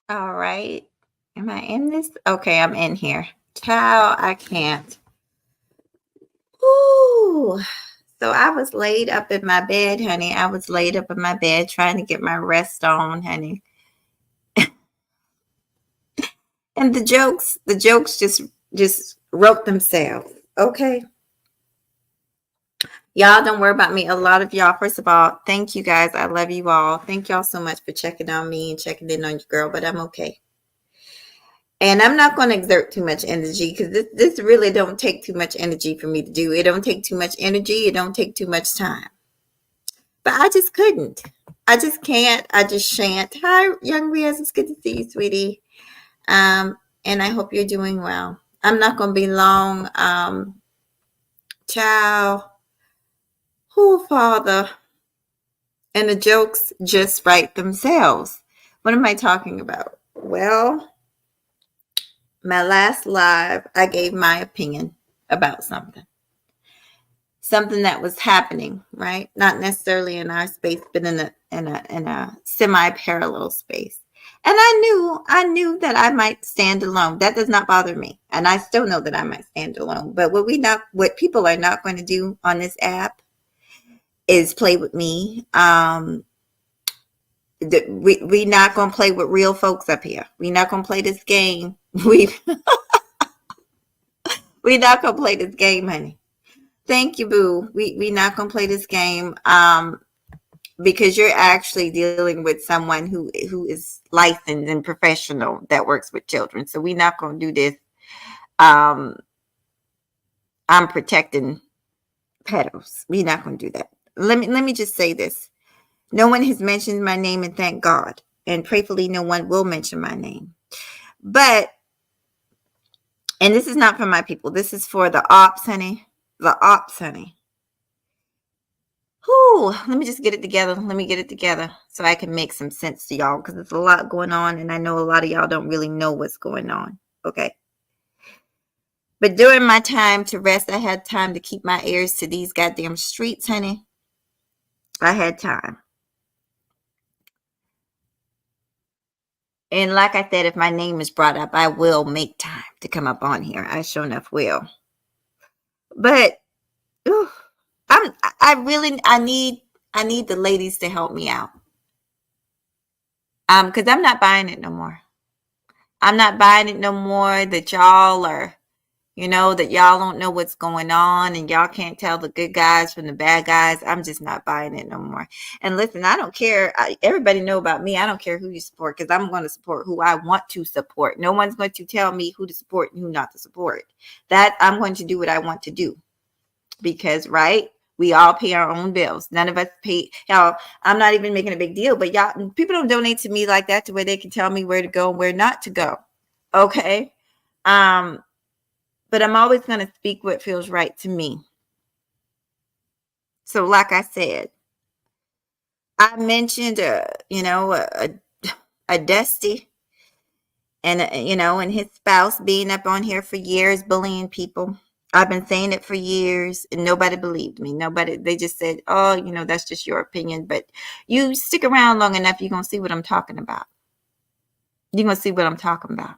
All right. Am I in this? Okay, I'm in here. Child, I can't. Ooh. So I was laid up in my bed, honey. I was laid up in my bed trying to get my rest on, honey. And the jokes just wrote themselves. Okay. Y'all don't worry about me. A lot of y'all, first of all, thank you guys. I love you all. Thank y'all so much for checking on me and checking in on your girl, but I'm okay. And I'm not going to exert too much energy because this really don't take too much energy for me to do. It don't take too much energy. It don't take too much time. But I just couldn't. I just can't. I just shan't. Hi, young Riaz. It's good to see you, sweetie. And I hope you're doing well. I'm not going to be long. Ciao. Oh, Father. And the jokes just write themselves. What am I talking about? Well, my last live, I gave my opinion about something that was happening, right? Not necessarily in our space, but in a semi-parallel space. And I knew that I might stand alone. That does not bother me. And I still know that I might stand alone. But what people are not going to do on this app is play with me. We not gonna play with real folks up here. We not gonna play this game. We not gonna play this game, honey. Thank you, boo. We not gonna play this game. Because you're actually dealing with someone who is licensed and professional that works with children. So we're not gonna do this. Um, I'm protecting pedos. We're not gonna do that. Let me just say this. No one has mentioned my name, and thank God. And prayfully, no one will mention my name. But, and this is not for my people. This is for the ops, honey. The ops, honey. Whew, let me just get it together. Let me get it together so I can make some sense to y'all because there's a lot going on, and I know a lot of y'all don't really know what's going on. Okay. But during my time to rest, I had time to keep my ears to these goddamn streets, honey. I had time. And like I said, if my name is brought up, I will make time to come up on here. I sure enough will. But ooh, I need the ladies to help me out. Because I'm not buying it no more. I'm not buying it no more that y'all are, that y'all don't know what's going on and y'all can't tell the good guys from the bad guys. I'm just not buying it no more. And listen, I don't care. Everybody know about me. I don't care who you support because I'm going to support who I want to support. No one's going to tell me who to support and who not to support. That I'm going to do what I want to do because, right? We all pay our own bills. None of us pay. Y'all, I'm not even making a big deal, but y'all, people don't donate to me like that to where they can tell me where to go and where not to go. Okay. But I'm always going to speak what feels right to me. So, like I said, I mentioned, a Dusty and, and his spouse being up on here for years, bullying people. I've been saying it for years and nobody believed me. They just said, oh, that's just your opinion. But you stick around long enough, you're going to see what I'm talking about. You're going to see what I'm talking about.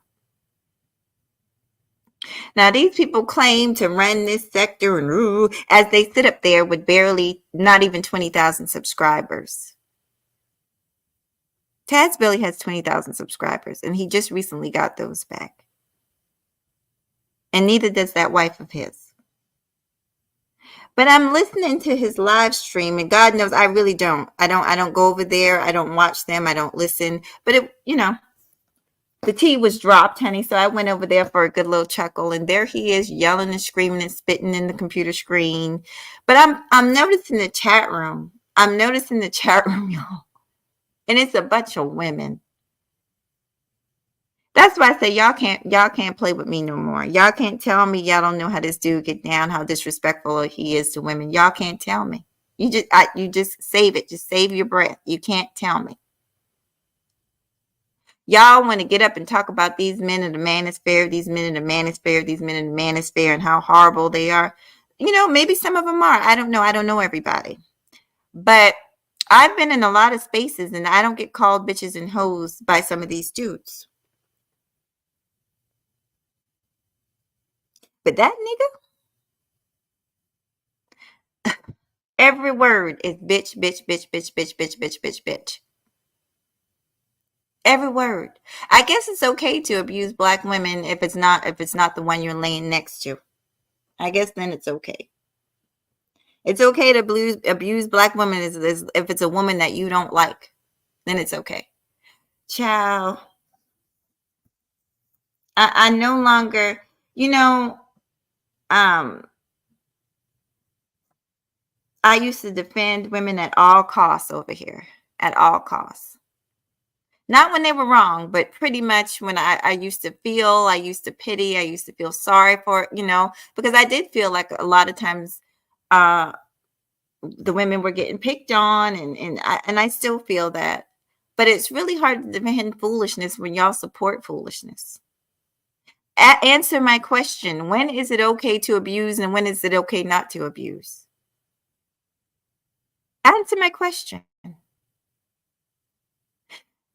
Now, these people claim to run this sector and as they sit up there with barely, not even 20,000 subscribers. Taz Billy has 20,000 subscribers, and he just recently got those back. And neither does that wife of his. But I'm listening to his live stream, and God knows I really don't. I don't go over there. I don't watch them. I don't listen. But the tea was dropped, honey. So I went over there for a good little chuckle, and there he is yelling and screaming and spitting in the computer screen. But I'm noticing the chat room. I'm noticing the chat room, y'all. And it's a bunch of women. That's why I say y'all can't play with me no more. Y'all can't tell me y'all don't know how this dude get down, how disrespectful he is to women. Y'all can't tell me. You just save it. Just save your breath. You can't tell me. Y'all want to get up and talk about these men in the manosphere, these men in the manosphere, these men in the manosphere, and how horrible they are. Maybe some of them are. I don't know. I don't know everybody. But I've been in a lot of spaces and I don't get called bitches and hoes by some of these dudes. But that nigga, every word is bitch, bitch, bitch, bitch, bitch, bitch, bitch, bitch, bitch. Every word. I guess it's okay to abuse black women if it's not the one you're laying next to. I guess then it's okay. It's okay to abuse black women if it's a woman that you don't like. Then it's okay. Child, I no longer, you know, um, I used to defend women at all costs over here, at all costs. Not when they were wrong, but pretty much when I used to feel, I used to pity, I used to feel sorry for, because I did feel like a lot of times uh, the women were getting picked on, and I still feel that. But it's really hard to defend foolishness when y'all support foolishness. Answer my question. When is it okay to abuse and when is it okay not to abuse? Answer my question.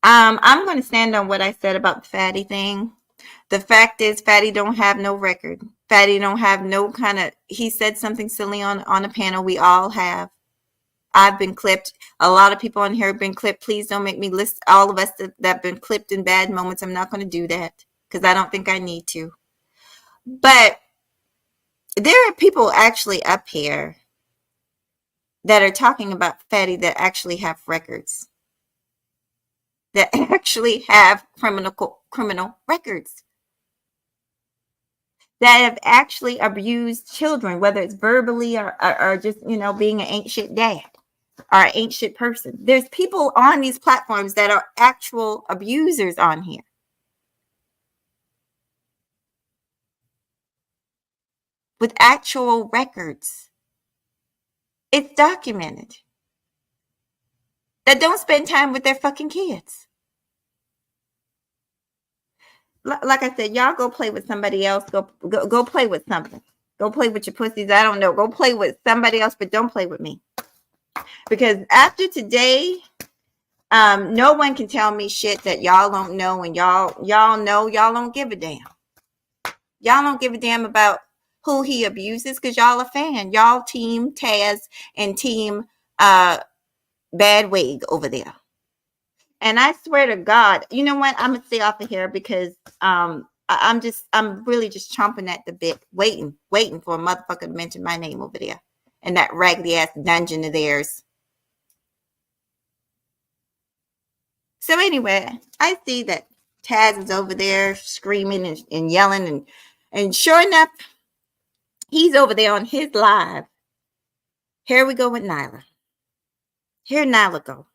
I'm going to stand on what I said about the fatty thing. The fact is, fatty don't have no record. Fatty don't have no kind of. He said something silly on a panel. We all have. I've been clipped. A lot of people on here have been clipped. Please don't make me list all of us that have been clipped in bad moments. I'm not going to do that because I don't think I need to. But there are people actually up here that are talking about fatty that actually have records, that actually have criminal records, that have actually abused children, whether it's verbally or just, being an ain't shit dad or an ain't shit person. There's people on these platforms that are actual abusers on here. With actual records. It's documented. That don't spend time with their fucking kids. Like I said, y'all go play with somebody else. Go play with something. Go play with your pussies. I don't know. Go play with somebody else, but don't play with me. Because after today, no one can tell me shit that y'all don't know, and y'all know y'all don't give a damn. Y'all don't give a damn about who he abuses because y'all a fan. Y'all team Taz and team Bad Wig over there. And I swear to God, you know what? I'm gonna stay off of here because I'm really just chomping at the bit, waiting for a motherfucker to mention my name over there in that raggedy ass dungeon of theirs. So anyway, I see that Taz is over there screaming and yelling, and sure enough, he's over there on his live. Here we go with Nyla. Here Nyla go.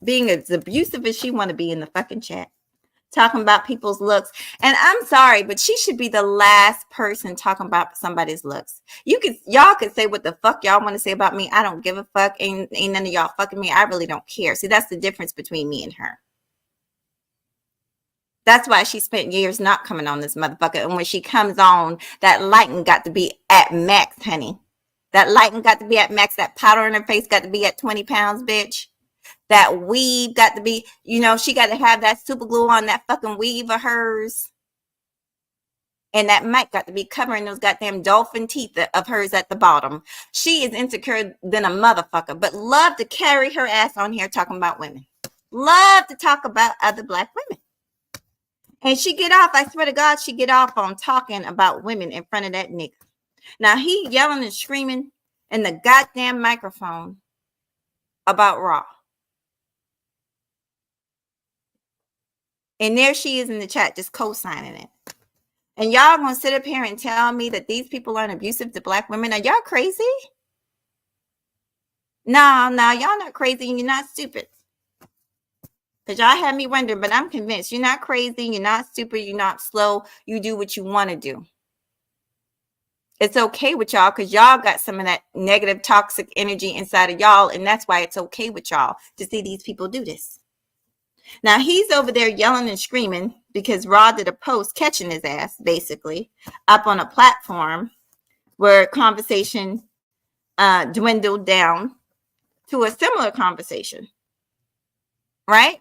Being as abusive as she want to be in the fucking chat. Talking about people's looks. And I'm sorry, but she should be the last person talking about somebody's looks. Y'all could say what the fuck y'all want to say about me. I don't give a fuck. Ain't none of y'all fucking me. I really don't care. See, that's the difference between me and her. That's why she spent years not coming on this motherfucker. And when she comes on, that lighting got to be at max, honey. That lighting got to be at max. That powder in her face got to be at 20 pounds, bitch. That weave got to be, she got to have that super glue on that fucking weave of hers. And that mic got to be covering those goddamn dolphin teeth of hers at the bottom. She is insecure than a motherfucker, but love to carry her ass on here talking about women. Love to talk about other black women. And she get off, I swear to God, she get off on talking about women in front of that nigga. Now he yelling and screaming in the goddamn microphone about Raw. And there she is in the chat just co-signing it. And y'all gonna sit up here and tell me that these people aren't abusive to black women? Are y'all crazy? No, y'all not crazy and you're not stupid. Because y'all had me wondering, but I'm convinced you're not crazy, you're not stupid, you're not slow. You do what you want to do. It's okay with y'all because y'all got some of that negative, toxic energy inside of y'all. And that's why it's okay with y'all to see these people do this. Now he's over there yelling and screaming because Raw did a post catching his ass, basically, up on a platform where conversation dwindled down to a similar conversation, right?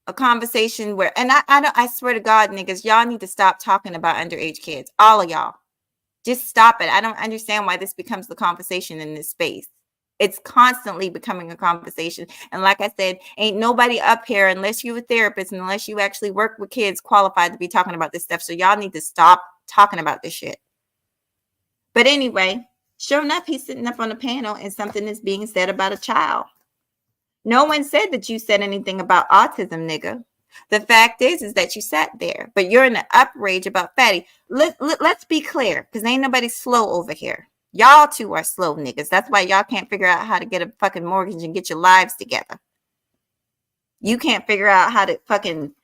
A conversation where, and I swear to God, niggas, y'all need to stop talking about underage kids. All of y'all. Just stop it. I don't understand why this becomes the conversation in this space. It's constantly becoming a conversation. And like I said, ain't nobody up here, unless you're a therapist and unless you actually work with kids, qualified to be talking about this stuff. So y'all need to stop talking about this shit. But anyway, sure enough, he's sitting up on the panel and something is being said about a child. No one said that you said anything about autism, nigga. The fact is that you sat there, but you're in an uprage about Fatty. Let's be clear, because ain't nobody slow over here. Y'all two are slow niggas. That's why y'all can't figure out how to get a fucking mortgage and get your lives together. You can't figure out how to fucking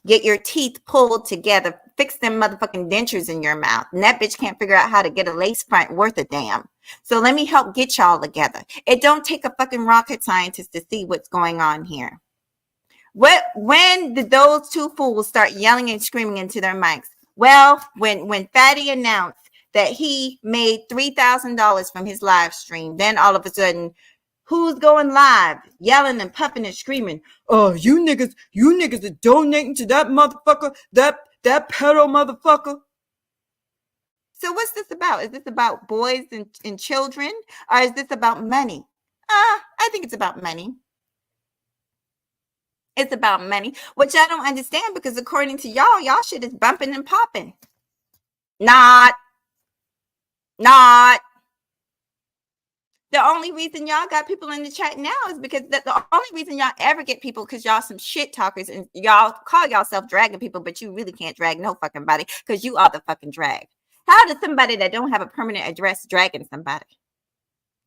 get your teeth pulled together, fix them motherfucking dentures in your mouth. And that bitch can't figure out how to get a lace front worth a damn. So let me help get y'all together. It don't take a fucking rocket scientist to see what's going on here. When did those two fools start yelling and screaming into their mics? Well, when Fatty announced that he made $3,000 from his live stream, then all of a sudden, who's going live, yelling and puffing and screaming? Oh, you niggas are donating to that motherfucker, that pedo motherfucker. So what's this about? Is this about boys and children, or is this about money? I think it's about money. It's about money, which I don't understand, because according to y'all shit is bumping and popping. Not. The only reason y'all got people in the chat now is because the only reason y'all ever get people, because y'all some shit talkers and y'all call yourself dragging people, but you really can't drag no fucking body, because you are the fucking drag. How does somebody that don't have a permanent address dragging somebody?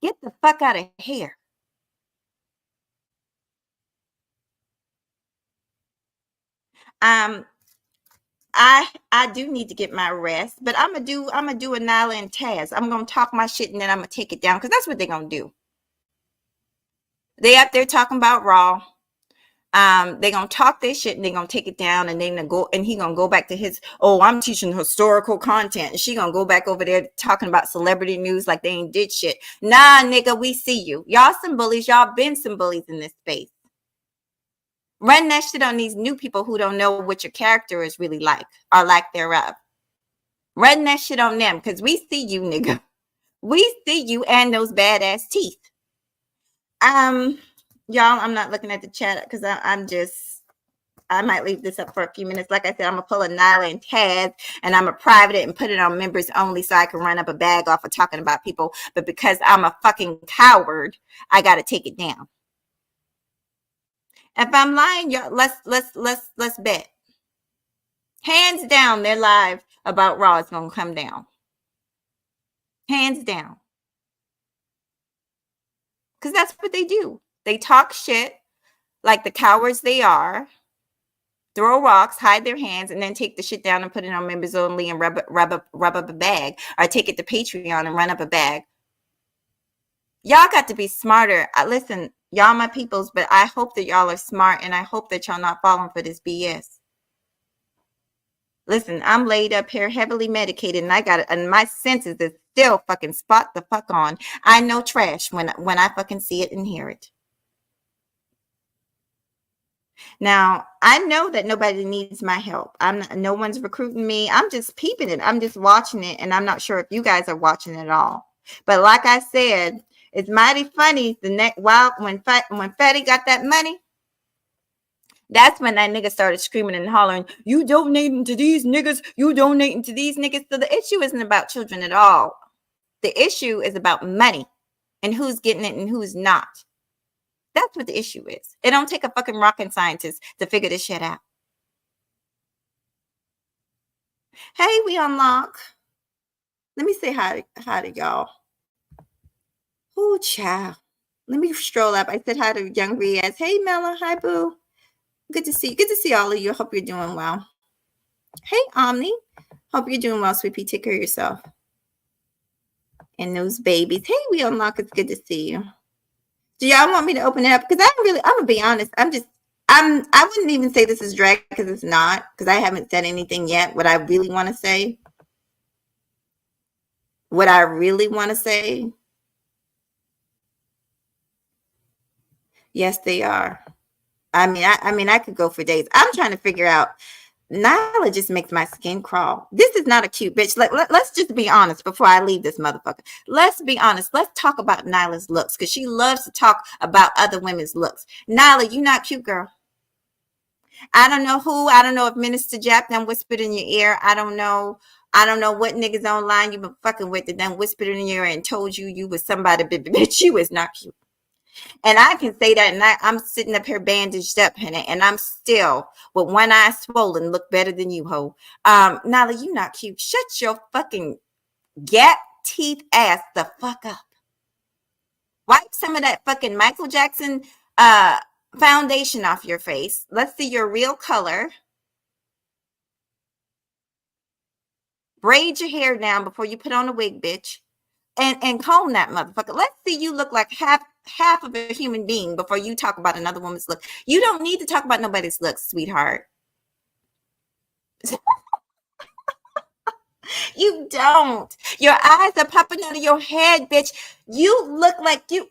Get the fuck out of here. I do need to get my rest, but I'm gonna do a Nyla and Taz. I'm gonna talk my shit and then I'm gonna take it down, because that's what they're gonna do. They up there talking about Raw. They're gonna talk their shit and they're gonna take it down, and then he gonna go back to his, oh, I'm teaching historical content, and she gonna go back over there talking about celebrity news like they ain't did shit. Nah, nigga, we see you. Y'all some bullies. Y'all been some bullies in this space. Run that shit on these new people who don't know what your character is really like, or lack thereof. Run that shit on them, because we see you, nigga. We see you and those badass teeth. Y'all, I'm not looking at the chat because I might leave this up for a few minutes. Like I said, I'm gonna pull a Nyla and Taz, and I'm gonna private it and put it on members only, so I can run up a bag off of talking about people. But because I'm a fucking coward, I gotta take it down. If I'm lying, y'all, let's bet. Hands down, their live about Raw is gonna come down. Hands down. Because that's what they do. They talk shit like the cowards they are, throw rocks, hide their hands, and then take the shit down and put it on members only and rub up a bag, or take it to Patreon and run up a bag. Y'all got to be smarter. Listen, y'all my peoples, but I hope that y'all are smart, and I hope that y'all not falling for this BS. Listen, I'm laid up here heavily medicated, and I got it, and my senses is still fucking spot the fuck on. I know trash when I fucking see it and hear it. Now, I know that nobody needs my help. No one's recruiting me. I'm just peeping it. I'm just watching it, and I'm not sure if you guys are watching it at all. But like I said, it's mighty funny. When Fatty got that money, that's when that nigga started screaming and hollering, you donating to these niggas, you donating to these niggas. So the issue isn't about children at all. The issue is about money and who's getting it and who's not. That's what the issue is. It don't take a fucking rocket scientist to figure this shit out. Hey, we unlock. Let me say hi to y'all. Ooh, child. Let me stroll up. I said hi to young Riaz. Hey, Mela. Hi, boo. Good to see you. Good to see all of you. Hope you're doing well. Hey, Omni. Hope you're doing well, sweet pea. Take care of yourself. And those babies. Hey, we unlock. It's good to see you. Do y'all want me to open it up? Because I'm gonna be honest. I wouldn't even say this is drag, because it's not, because I haven't said anything yet. What I really want to say Yes, they are. I mean, I could go for days. I'm trying to figure out. Nyla just makes my skin crawl. This is not a cute bitch. Let's just be honest before I leave this motherfucker. Let's be honest. Let's talk about Nyla's looks because she loves to talk about other women's looks. Nyla, you not cute, girl. I don't know who. I don't know if Minister Jack done whispered in your ear. I don't know. I don't know what niggas online you been fucking with that done whispered in your ear and told you you was somebody, bitch. You is not cute. And I can say that, and I'm sitting up here bandaged up, honey, and I'm still with one eye swollen, look better than you, ho. Nala, you not cute. Shut your fucking gap teeth ass the fuck up. Wipe some of that fucking Michael Jackson foundation off your face. Let's see your real color. Braid your hair down before you put on a wig, bitch. And comb that motherfucker. Let's see you look like half of a human being before you talk about another woman's look. You don't need to talk about nobody's looks, sweetheart. You don't. Your eyes are popping out of your head, bitch. You look like you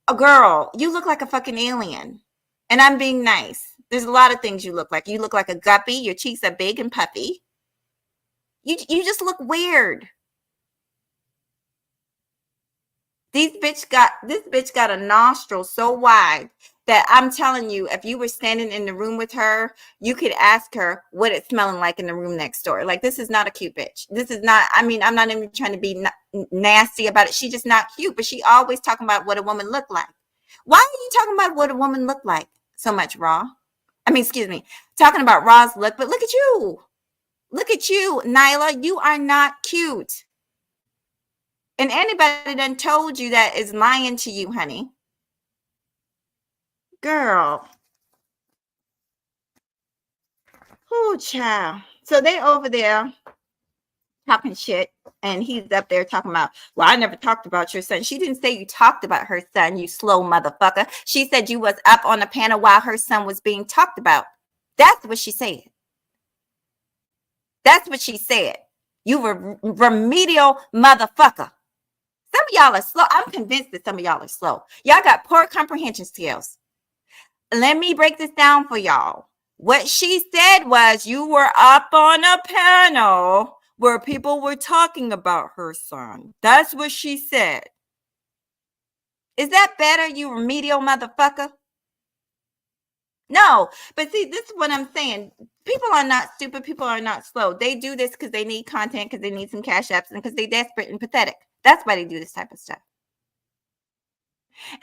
a girl. You look like a fucking alien. And I'm being nice. There's a lot of things you look like. You look like a guppy. Your cheeks are big and puffy. You just look weird. This bitch got a nostril so wide that I'm telling you, if you were standing in the room with her, you could ask her what it's smelling like in the room next door. Like, this is not a cute bitch. This is not, I mean, I'm not even trying to be nasty about it. She's just not cute, but she always talking about what a woman look like. Why are you talking about what a woman look like so much, Raw? I mean, excuse me, talking about Raw's look, but look at you. Look at you, Nyla. You are not cute. And anybody done told you that is lying to you, honey. Girl. Oh, child. So they over there talking shit. And he's up there talking about, well, I never talked about your son. She didn't say you talked about her son, you slow motherfucker. She said you was up on the panel while her son was being talked about. That's what she said. That's what she said. You were remedial motherfucker. Some of y'all are slow. I'm convinced that some of y'all are slow. Y'all got poor comprehension skills. Let me break this down for y'all. What she said was you were up on a panel where people were talking about her son. That's what she said. Is that better, you remedial motherfucker? No, but see, this is what I'm saying. People are not stupid. People are not slow. They do this because they need content, because they need some cash apps, and because they're desperate and pathetic. That's why they do this type of stuff.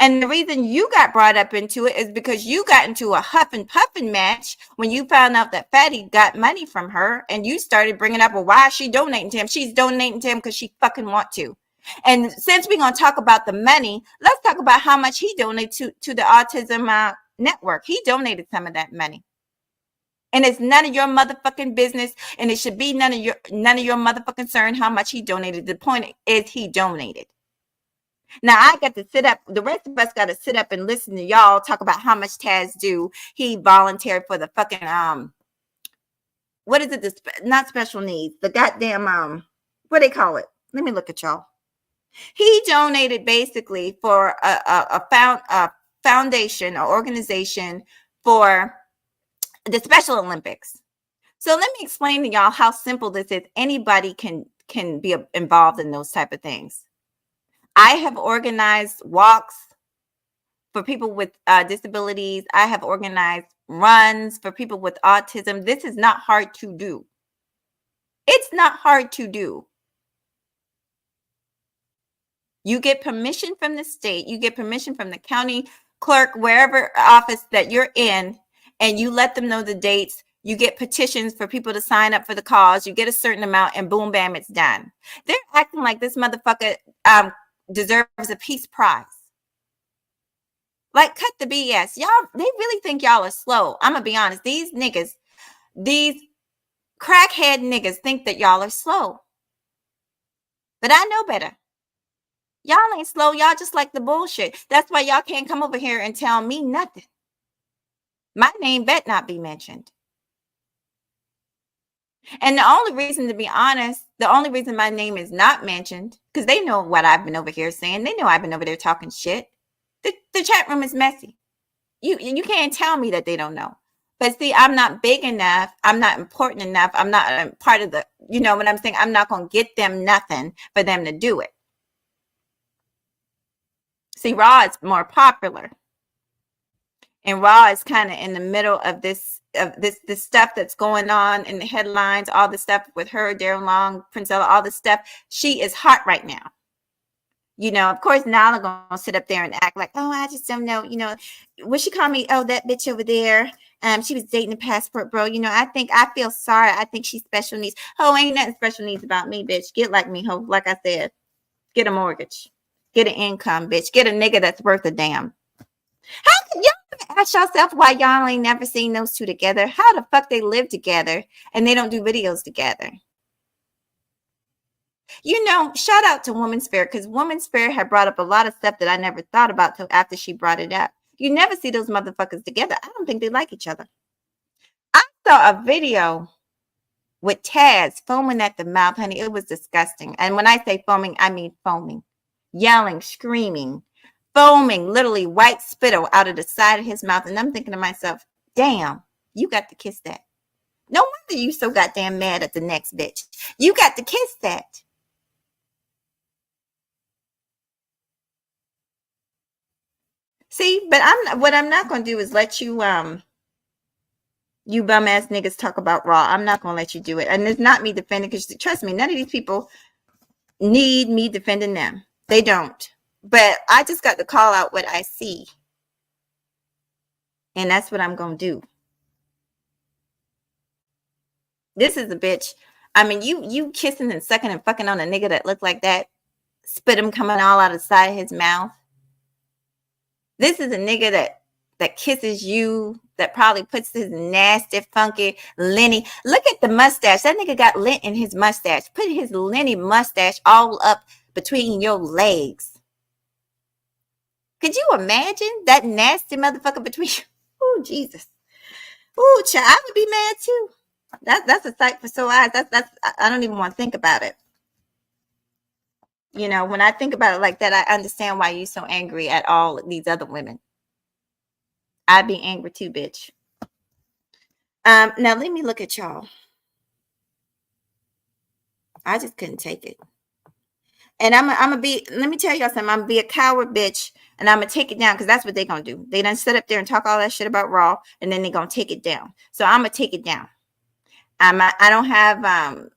And the reason you got brought up into it is because you got into a huff and puffing match when you found out that Fatty got money from her, and you started bringing up, well, why is she donating to him? She's donating to him because she fucking want to. And since we're going to talk about the money, let's talk about how much he donated to the Autism Network. He donated some of that money. And it's none of your motherfucking business, and it should be none of your motherfucking concern how much he donated. The point is he donated. Now I got to sit up. The rest of us got to sit up and listen to y'all talk about how much Taz do. He volunteered for the fucking what is it? Not special needs. The goddamn what they call it? Let me look at y'all. He donated basically for a foundation or organization for the Special Olympics. So let me explain to y'all how simple this is. Anybody can be involved in those type of things. I have organized walks for people with disabilities. I have organized runs for people with autism. This is not hard to do. It's not hard to do. You get permission from the state. You get permission from the county clerk, wherever office that you're in, and you let them know the dates. You get petitions for people to sign up for the cause. You get a certain amount, and boom, bam, it's done. They're acting like this motherfucker deserves a peace prize. Like, cut the BS. Y'all, they really think y'all are slow. I'm gonna be honest. These niggas, these crackhead niggas think that y'all are slow. But I know better. Y'all ain't slow. Y'all just like the bullshit. That's why y'all can't come over here and tell me nothing. My name bet not be mentioned. And the only reason, to be honest, the only reason my name is not mentioned, because they know what I've been over here saying. They know I've been over there talking shit. The chat room is messy. You can't tell me that they don't know. But see, I'm not big enough. I'm not important enough. I'm not part of the, you know what I'm saying? I'm not going to get them nothing for them to do it. See, Raw is more popular. And Raw is kind of in the middle of this stuff that's going on in the headlines, all the stuff with her, Daryl Long, Princella, all the stuff. She is hot right now. You know, of course, Nala gonna sit up there and act like, oh, I just don't know. You know, what she call me? Oh, that bitch over there. She was dating a passport, bro. You know, I feel sorry. I think she's special needs. Oh, ain't nothing special needs about me, bitch. Get like me, ho. Like I said, get a mortgage, get an income, bitch. Get a nigga that's worth a damn. How can y'all ask yourself why y'all ain't never seen those two together? How the fuck they live together and they don't do videos together? You know, shout out to Woman's Fair, because Woman's Fair had brought up a lot of stuff that I never thought about till after she brought it up. You never see those motherfuckers together. I don't think they like each other. I saw a video with Taz foaming at the mouth, honey. It was disgusting. And when I say foaming, I mean foaming, yelling, screaming, foaming, literally white spittle out of the side of his mouth. And I'm thinking to myself, damn, you got to kiss that. No wonder you so goddamn mad at the next bitch. You got to kiss that. See, but what I'm not going to do is let you you bum ass niggas talk about Raw. I'm not going to let you do it. And it's not me defending, because trust me, none of these people need me defending them. They don't. But I just got to call out what I see. And that's what I'm going to do. This is a bitch. I mean, you kissing and sucking and fucking on a nigga that looked like that. Spit him coming all out of the side of his mouth. This is a nigga that kisses you, that probably puts his nasty, funky, linty. Look at the mustache. That nigga got lint in his mustache. Put his linty mustache all up between your legs. Could you imagine that nasty motherfucker between you? Oh, Jesus. Oh, child, I would be mad too. That's a sight for sore eyes. I don't even want to think about it. You know, when I think about it like that, I understand why you're so angry at all these other women. I'd be angry too, bitch. Now let me look at y'all. I just couldn't take it. And I'm gonna be, let me tell y'all something. I'm gonna be a coward bitch, and I'm gonna take it down, because that's what they're gonna do. They done sit up there and talk all that shit about Raw, and then they're gonna take it down. So I'm gonna take it down. I don't have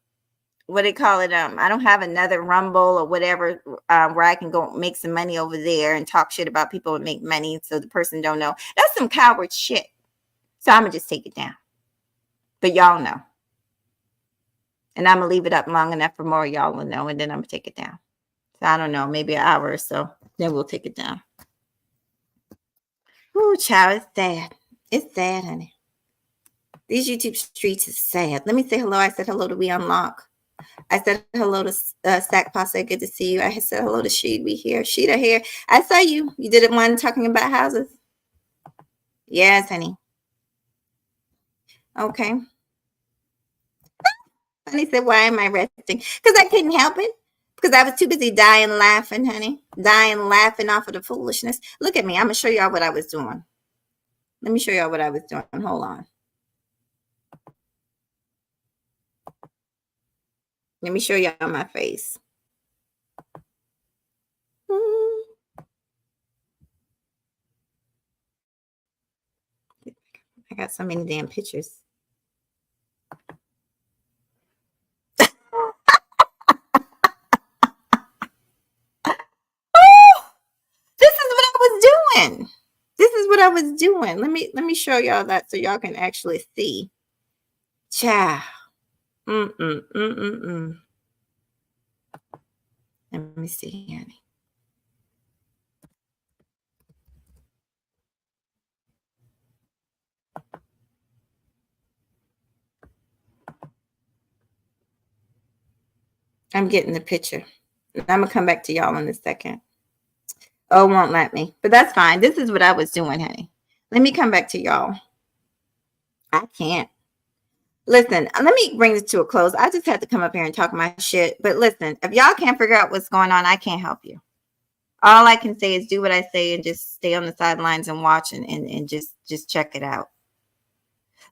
what they call it, I don't have another Rumble or whatever where I can go make some money over there and talk shit about people and make money so the person don't know. That's some coward shit. So I'm gonna just take it down. But y'all know. And I'm gonna leave it up long enough for more of y'all to know, and then I'm gonna take it down. So I don't know, maybe an hour or so, then we'll take it down. Ooh, child, it's sad. It's sad, honey. These YouTube streets is sad. Let me say hello. I said hello to We Unlock. I said hello to Stack Pasta. Good to see you. I said hello to Sheed. We here. Sheeta here. I saw you. You did it one talking about houses. Yes, honey. Okay. Honey said, why am I resting? Because I couldn't help it. Because I was too busy dying laughing, honey. Dying laughing off of the foolishness. Look at me. I'm going to show y'all what I was doing. Let me show y'all what I was doing. Hold on. Let me show y'all my face. I got so many damn pictures. This is what I was doing. Let me show y'all that so y'all can actually see. Child. Let me see, honey. I'm getting the picture. I'm gonna come back to y'all in a second. Oh, won't let me. But that's fine. This is what I was doing, honey. Let me come back to y'all. I can't. Listen, let me bring this to a close. I just had to come up here and talk my shit. But listen, if y'all can't figure out what's going on, I can't help you. All I can say is do what I say and just stay on the sidelines and watch and just check it out.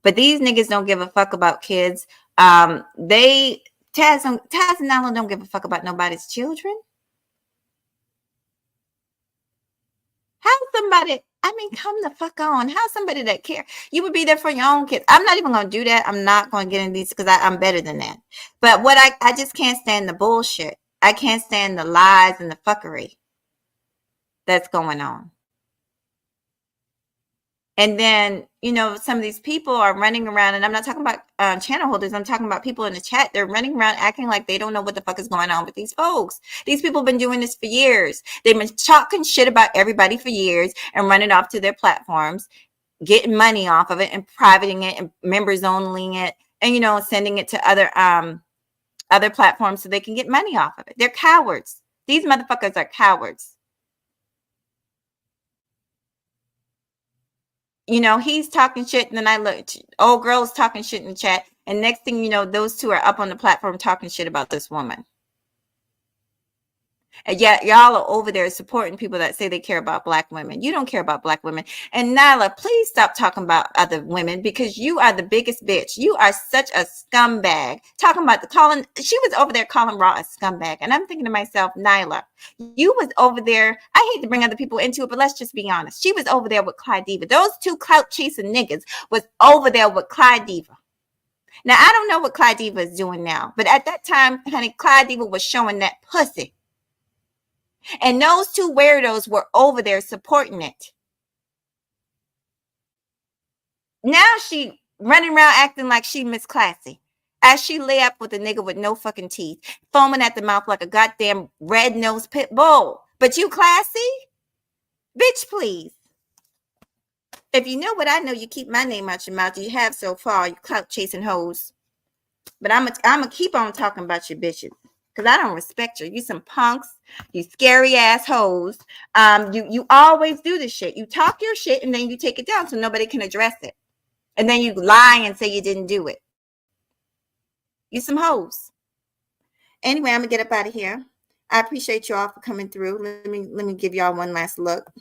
But these niggas don't give a fuck about kids. They Taz and Nala don't give a fuck about nobody's children. How somebody, I mean, come the fuck on. How somebody that care, you would be there for your own kids. I'm not even going to do that. I'm not going to get into these because I'm better than that. But what I just can't stand the bullshit. I can't stand the lies and the fuckery that's going on. And then, some of these people are running around, and I'm not talking about channel holders. I'm talking about people in the chat. They're running around acting like they don't know what the fuck is going on with these folks. These people have been doing this for years. They've been talking shit about everybody for years and running off to their platforms, getting money off of it and privating it and members onlying it and, sending it to other platforms so they can get money off of it. They're cowards. These motherfuckers are cowards. He's talking shit, and then I look, old girl's talking shit in the chat, and next thing you know, those two are up on the platform talking shit about this woman. And yet y'all are over there supporting people that say they care about black women. You don't care about black women. And Nyla, please stop talking about other women because you are the biggest bitch. You are such a scumbag. Talking about she was over there calling Raw a scumbag. And I'm thinking to myself, Nyla, you was over there. I hate to bring other people into it, but let's just be honest. She was over there with Clyde Diva. Those two clout chasing niggas was over there with Clyde Diva. Now, I don't know what Clyde Diva is doing now, but at that time, honey, Clyde Diva was showing that pussy. And those two weirdos were over there supporting it. Now she running around acting like she Miss Classy. As she lay up with a nigga with no fucking teeth, foaming at the mouth like a goddamn red-nosed pit bull. But you classy? Bitch, please. If you know what I know, you keep my name out your mouth. You have so far, you clout chasing hoes. But I'm gonna keep on talking about your bitches. Because I don't respect you. You some punks. You scary ass hoes. You always do this shit. You talk your shit and then you take it down so nobody can address it. And then you lie and say you didn't do it. You some hoes. Anyway, I'm gonna get up out of here. I appreciate y'all for coming through. Let me give y'all one last look.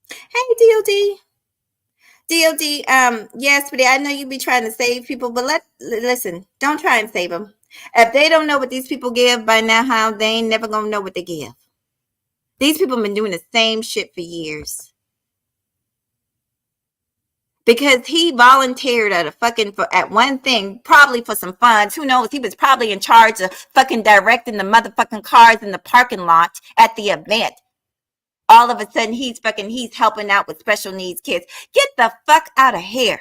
Hey, DOD. DOD, yes, but I know you be trying to save people, but listen, don't try and save them. If they don't know what these people give by now, how they ain't never gonna know what they give. These people have been doing the same shit for years. Because he volunteered at one thing, probably for some funds. Who knows? He was probably in charge of fucking directing the motherfucking cars in the parking lot at the event. All of a sudden, he's helping out with special needs kids. Get the fuck out of here.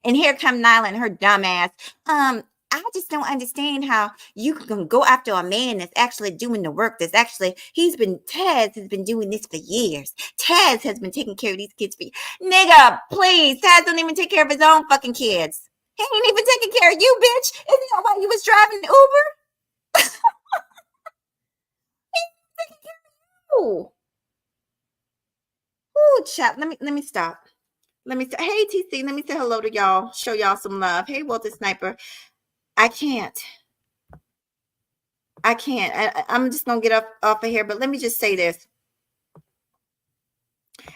And here come Nyla and her dumb ass. I just don't understand how you can go after a man that's actually doing the work. Taz has been doing this for years. Taz has been taking care of these kids for years. Nigga, please. Taz don't even take care of his own fucking kids. He ain't even taking care of you, bitch. Isn't that why you was driving Uber? Ooh, chap. Let me stop. Hey, TC, let me say hello to y'all. Show y'all some love. Hey, Walter Sniper. I can't. I'm just gonna get off of here. But let me just say this.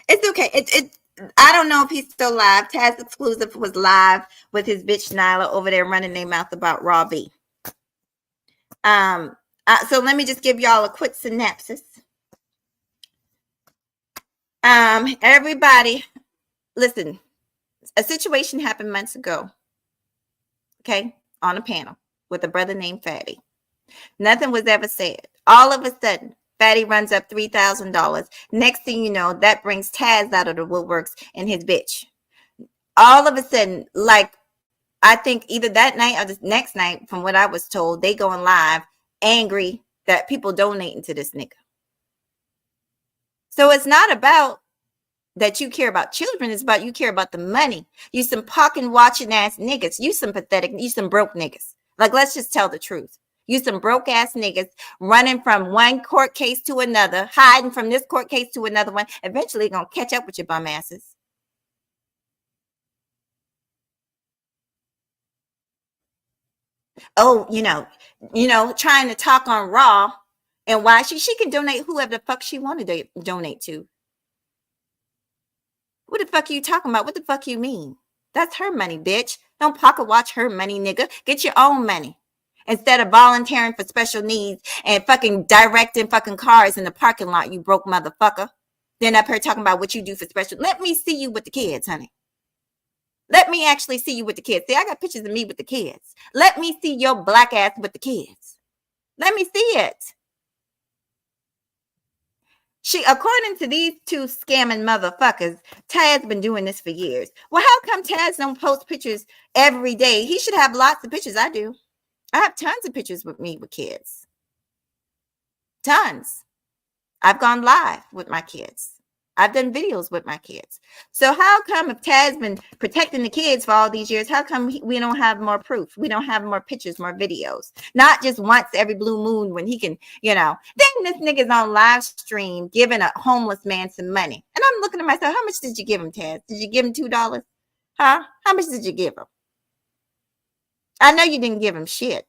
It's okay. I don't know if he's still live. Taz Exclusive was live with his bitch Nyla over there running their mouth about Raw B. So let me just give y'all a quick synopsis. Everybody, listen. A situation happened months ago. Okay, on a panel with a brother named Fatty. Nothing was ever said. All of a sudden, Fatty runs up $3,000. Next thing you know, that brings Taz out of the woodworks and his bitch. All of a sudden, like, I think either that night or the next night, from what I was told, they going live angry that people donating to this nigga. So it's not about that you care about children. It's about you care about the money. You some pocket watching ass niggas. You some pathetic, you some broke niggas. Like, let's just tell the truth. You some broke ass niggas running from one court case to another, hiding from this court case to another one. Eventually gonna catch up with your bum asses. Oh, trying to talk on Raw, and why she can donate whoever the fuck she want to donate to. What the fuck are you talking about? What the fuck you mean? That's her money, bitch. Don't pocket watch her money, nigga. Get your own money. Instead of volunteering for special needs and fucking directing fucking cars in the parking lot, you broke motherfucker. Then up here talking about what you do for special. Let me see you with the kids, honey. Let me actually see you with the kids. See, I got pictures of me with the kids. Let me see your black ass with the kids. Let me see it. According to these two scamming motherfuckers, Tad's been doing this for years. Well, how come Taz don't post pictures every day? He should have lots of pictures. I do. I have tons of pictures with me with kids. Tons. I've gone live with my kids. I've done videos with my kids. So how come if Tad's been protecting the kids for all these years, how come we don't have more proof? We don't have more pictures, more videos? Not just once every blue moon when he can, Then this nigga's on live stream giving a homeless man some money. And I'm looking at myself, how much did you give him, Taz? Did you give him $2? Huh? How much did you give him? I know you didn't give him shit.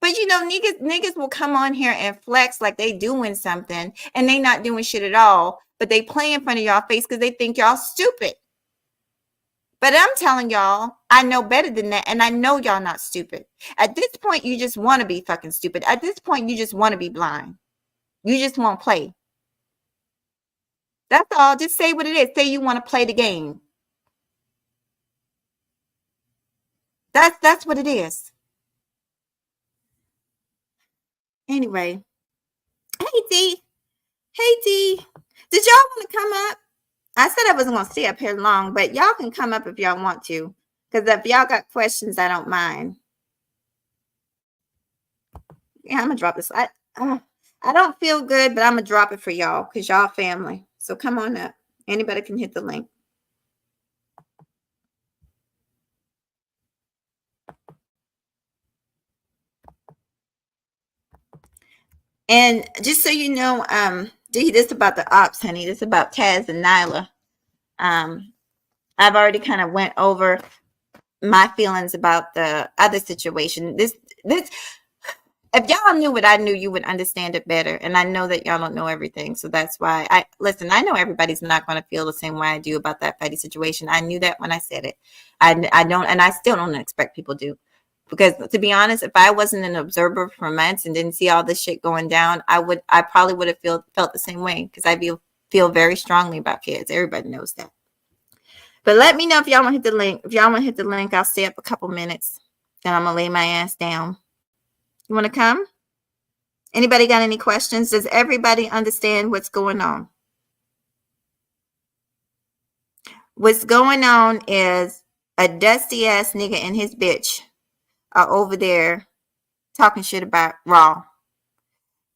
But niggas will come on here and flex like they doing something and they not doing shit at all. But they play in front of y'all face because they think y'all stupid. But I'm telling y'all, I know better than that. And I know y'all not stupid. At this point, you just want to be fucking stupid. At this point, you just want to be blind. You just won't play. That's all. Just say what it is. Say you want to play the game. That's what it is. Anyway. Hey, D. Hey, D. Did y'all want to come up? I said I wasn't going to stay up here long, but y'all can come up if y'all want to. Because if y'all got questions, I don't mind. Yeah, I'm going to drop this. I don't feel good, but I'm going to drop it for y'all because y'all family. So come on up. Anybody can hit the link. And just so you know, D, this about the ops, honey. This about Taz and Nyla. I've already kind of went over my feelings about the other situation. This if y'all knew what I knew, you would understand it better. And I know that y'all don't know everything. So that's why I know everybody's not going to feel the same way I do about that petty situation. I knew that when I said it. I don't, and I still don't expect people to. Because to be honest, if I wasn't an observer for months and didn't see all this shit going down, I probably would have felt the same way because I feel very strongly about kids. Everybody knows that. But let me know if y'all want to hit the link. If y'all want to hit the link, I'll stay up a couple minutes. Then I'm going to lay my ass down. You want to come? Anybody got any questions? Does everybody understand what's going on? What's going on is a dusty ass nigga and his bitch are over there talking shit about Raw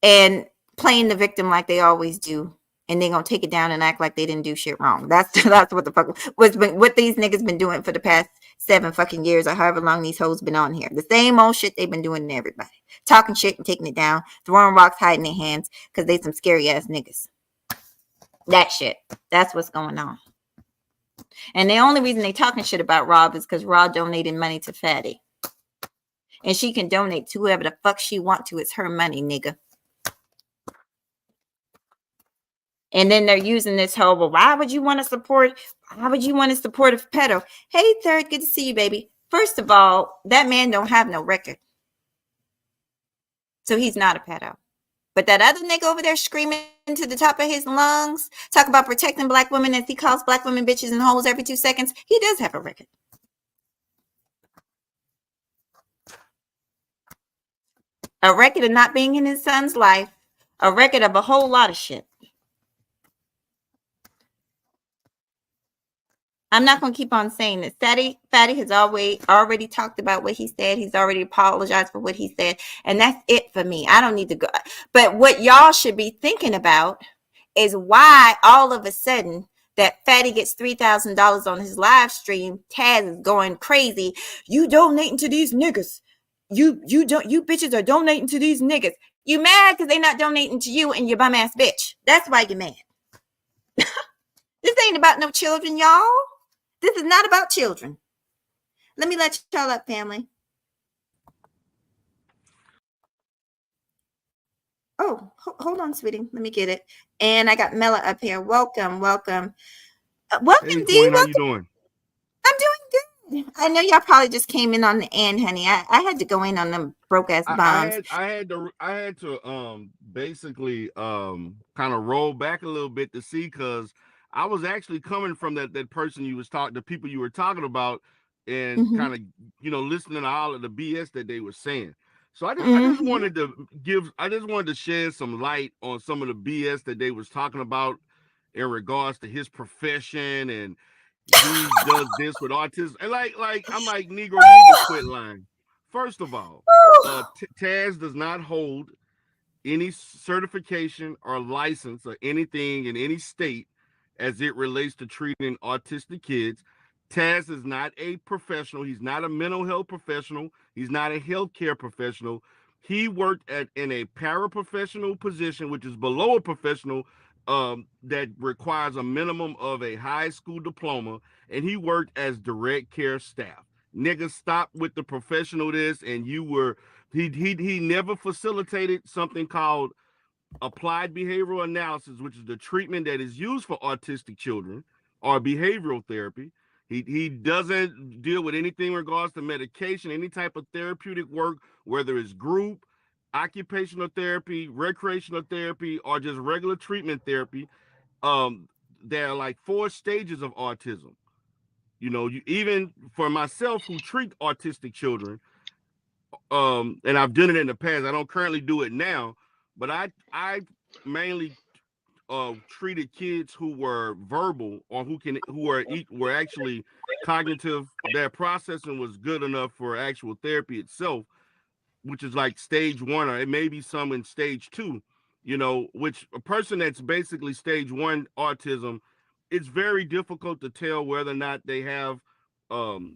and playing the victim like they always do. And they're going to take it down and act like they didn't do shit wrong. That's what the fuck what these niggas been doing for the past 7 fucking years or however long these hoes been on here. The same old shit they've been doing to everybody. Talking shit and taking it down. Throwing rocks, hiding their hands because they some scary ass niggas. That shit. That's what's going on. And the only reason they talking shit about Rob is because Rob donated money to Fatty. And she can donate to whoever the fuck she want to. It's her money, nigga. And then they're using this whole, well, why would you want to support a pedo? Hey, Third, good to see you, baby. First of all, that man don't have no record. So he's not a pedo. But that other nigga over there screaming to the top of his lungs, talk about protecting black women as he calls black women bitches and hoes every 2 seconds, he does have a record. A record of not being in his son's life. A record of a whole lot of shit. I'm not going to keep on saying this. Fatty has already talked about what he said. He's already apologized for what he said. And that's it for me. I don't need to go. But what y'all should be thinking about is why all of a sudden that Fatty gets $3,000 on his live stream, Taz is going crazy. You donating to these niggas. You bitches are donating to these niggas. You mad because they not donating to you and your bum ass bitch. That's why you're mad. This ain't about no children, y'all. This is not about children. Let me let y'all up, family. Hold on, sweetie. Let me get it. And I got Mela up here. Welcome, welcome. Welcome, Hey, D. Queen, how you Welcome. doing? I'm doing good. I know y'all probably just came in on the end, honey. I had to go in on them broke ass bombs. I had to basically kind of roll back a little bit to see because I was actually coming from that person you was talking, the people you were talking about, and Mm-hmm. kind of listening to all of the BS that they were saying. So Mm-hmm. I just wanted to shed some light on some of the BS that they was talking about in regards to his profession, and he does this with autism, and like I'm like, Negro, you need to quit lying. First of all, Taz does not hold any certification or license or anything in any state as it relates to treating autistic kids. Taz is not a professional. He's not a mental health professional. He's not a healthcare professional. He worked in a paraprofessional position, which is below a professional, that requires a minimum of a high school diploma, and he worked as direct care staff. Nigga, stop with the professional this, and you were he never facilitated something called applied behavioral analysis, which is the treatment that is used for autistic children, or behavioral therapy. He doesn't deal with anything in regards to medication, any type of therapeutic work, whether it's group, occupational therapy, recreational therapy, or just regular treatment therapy. Um, there are like 4 stages of autism. Even for myself who treat autistic children, and I've done it in the past. I don't currently do it now, but I mainly treated kids who were verbal, or who were actually cognitive. Their processing was good enough for actual therapy itself, which is like stage 1, or it may be some in stage 2. Which a person that's basically stage 1 autism, it's very difficult to tell whether or not they have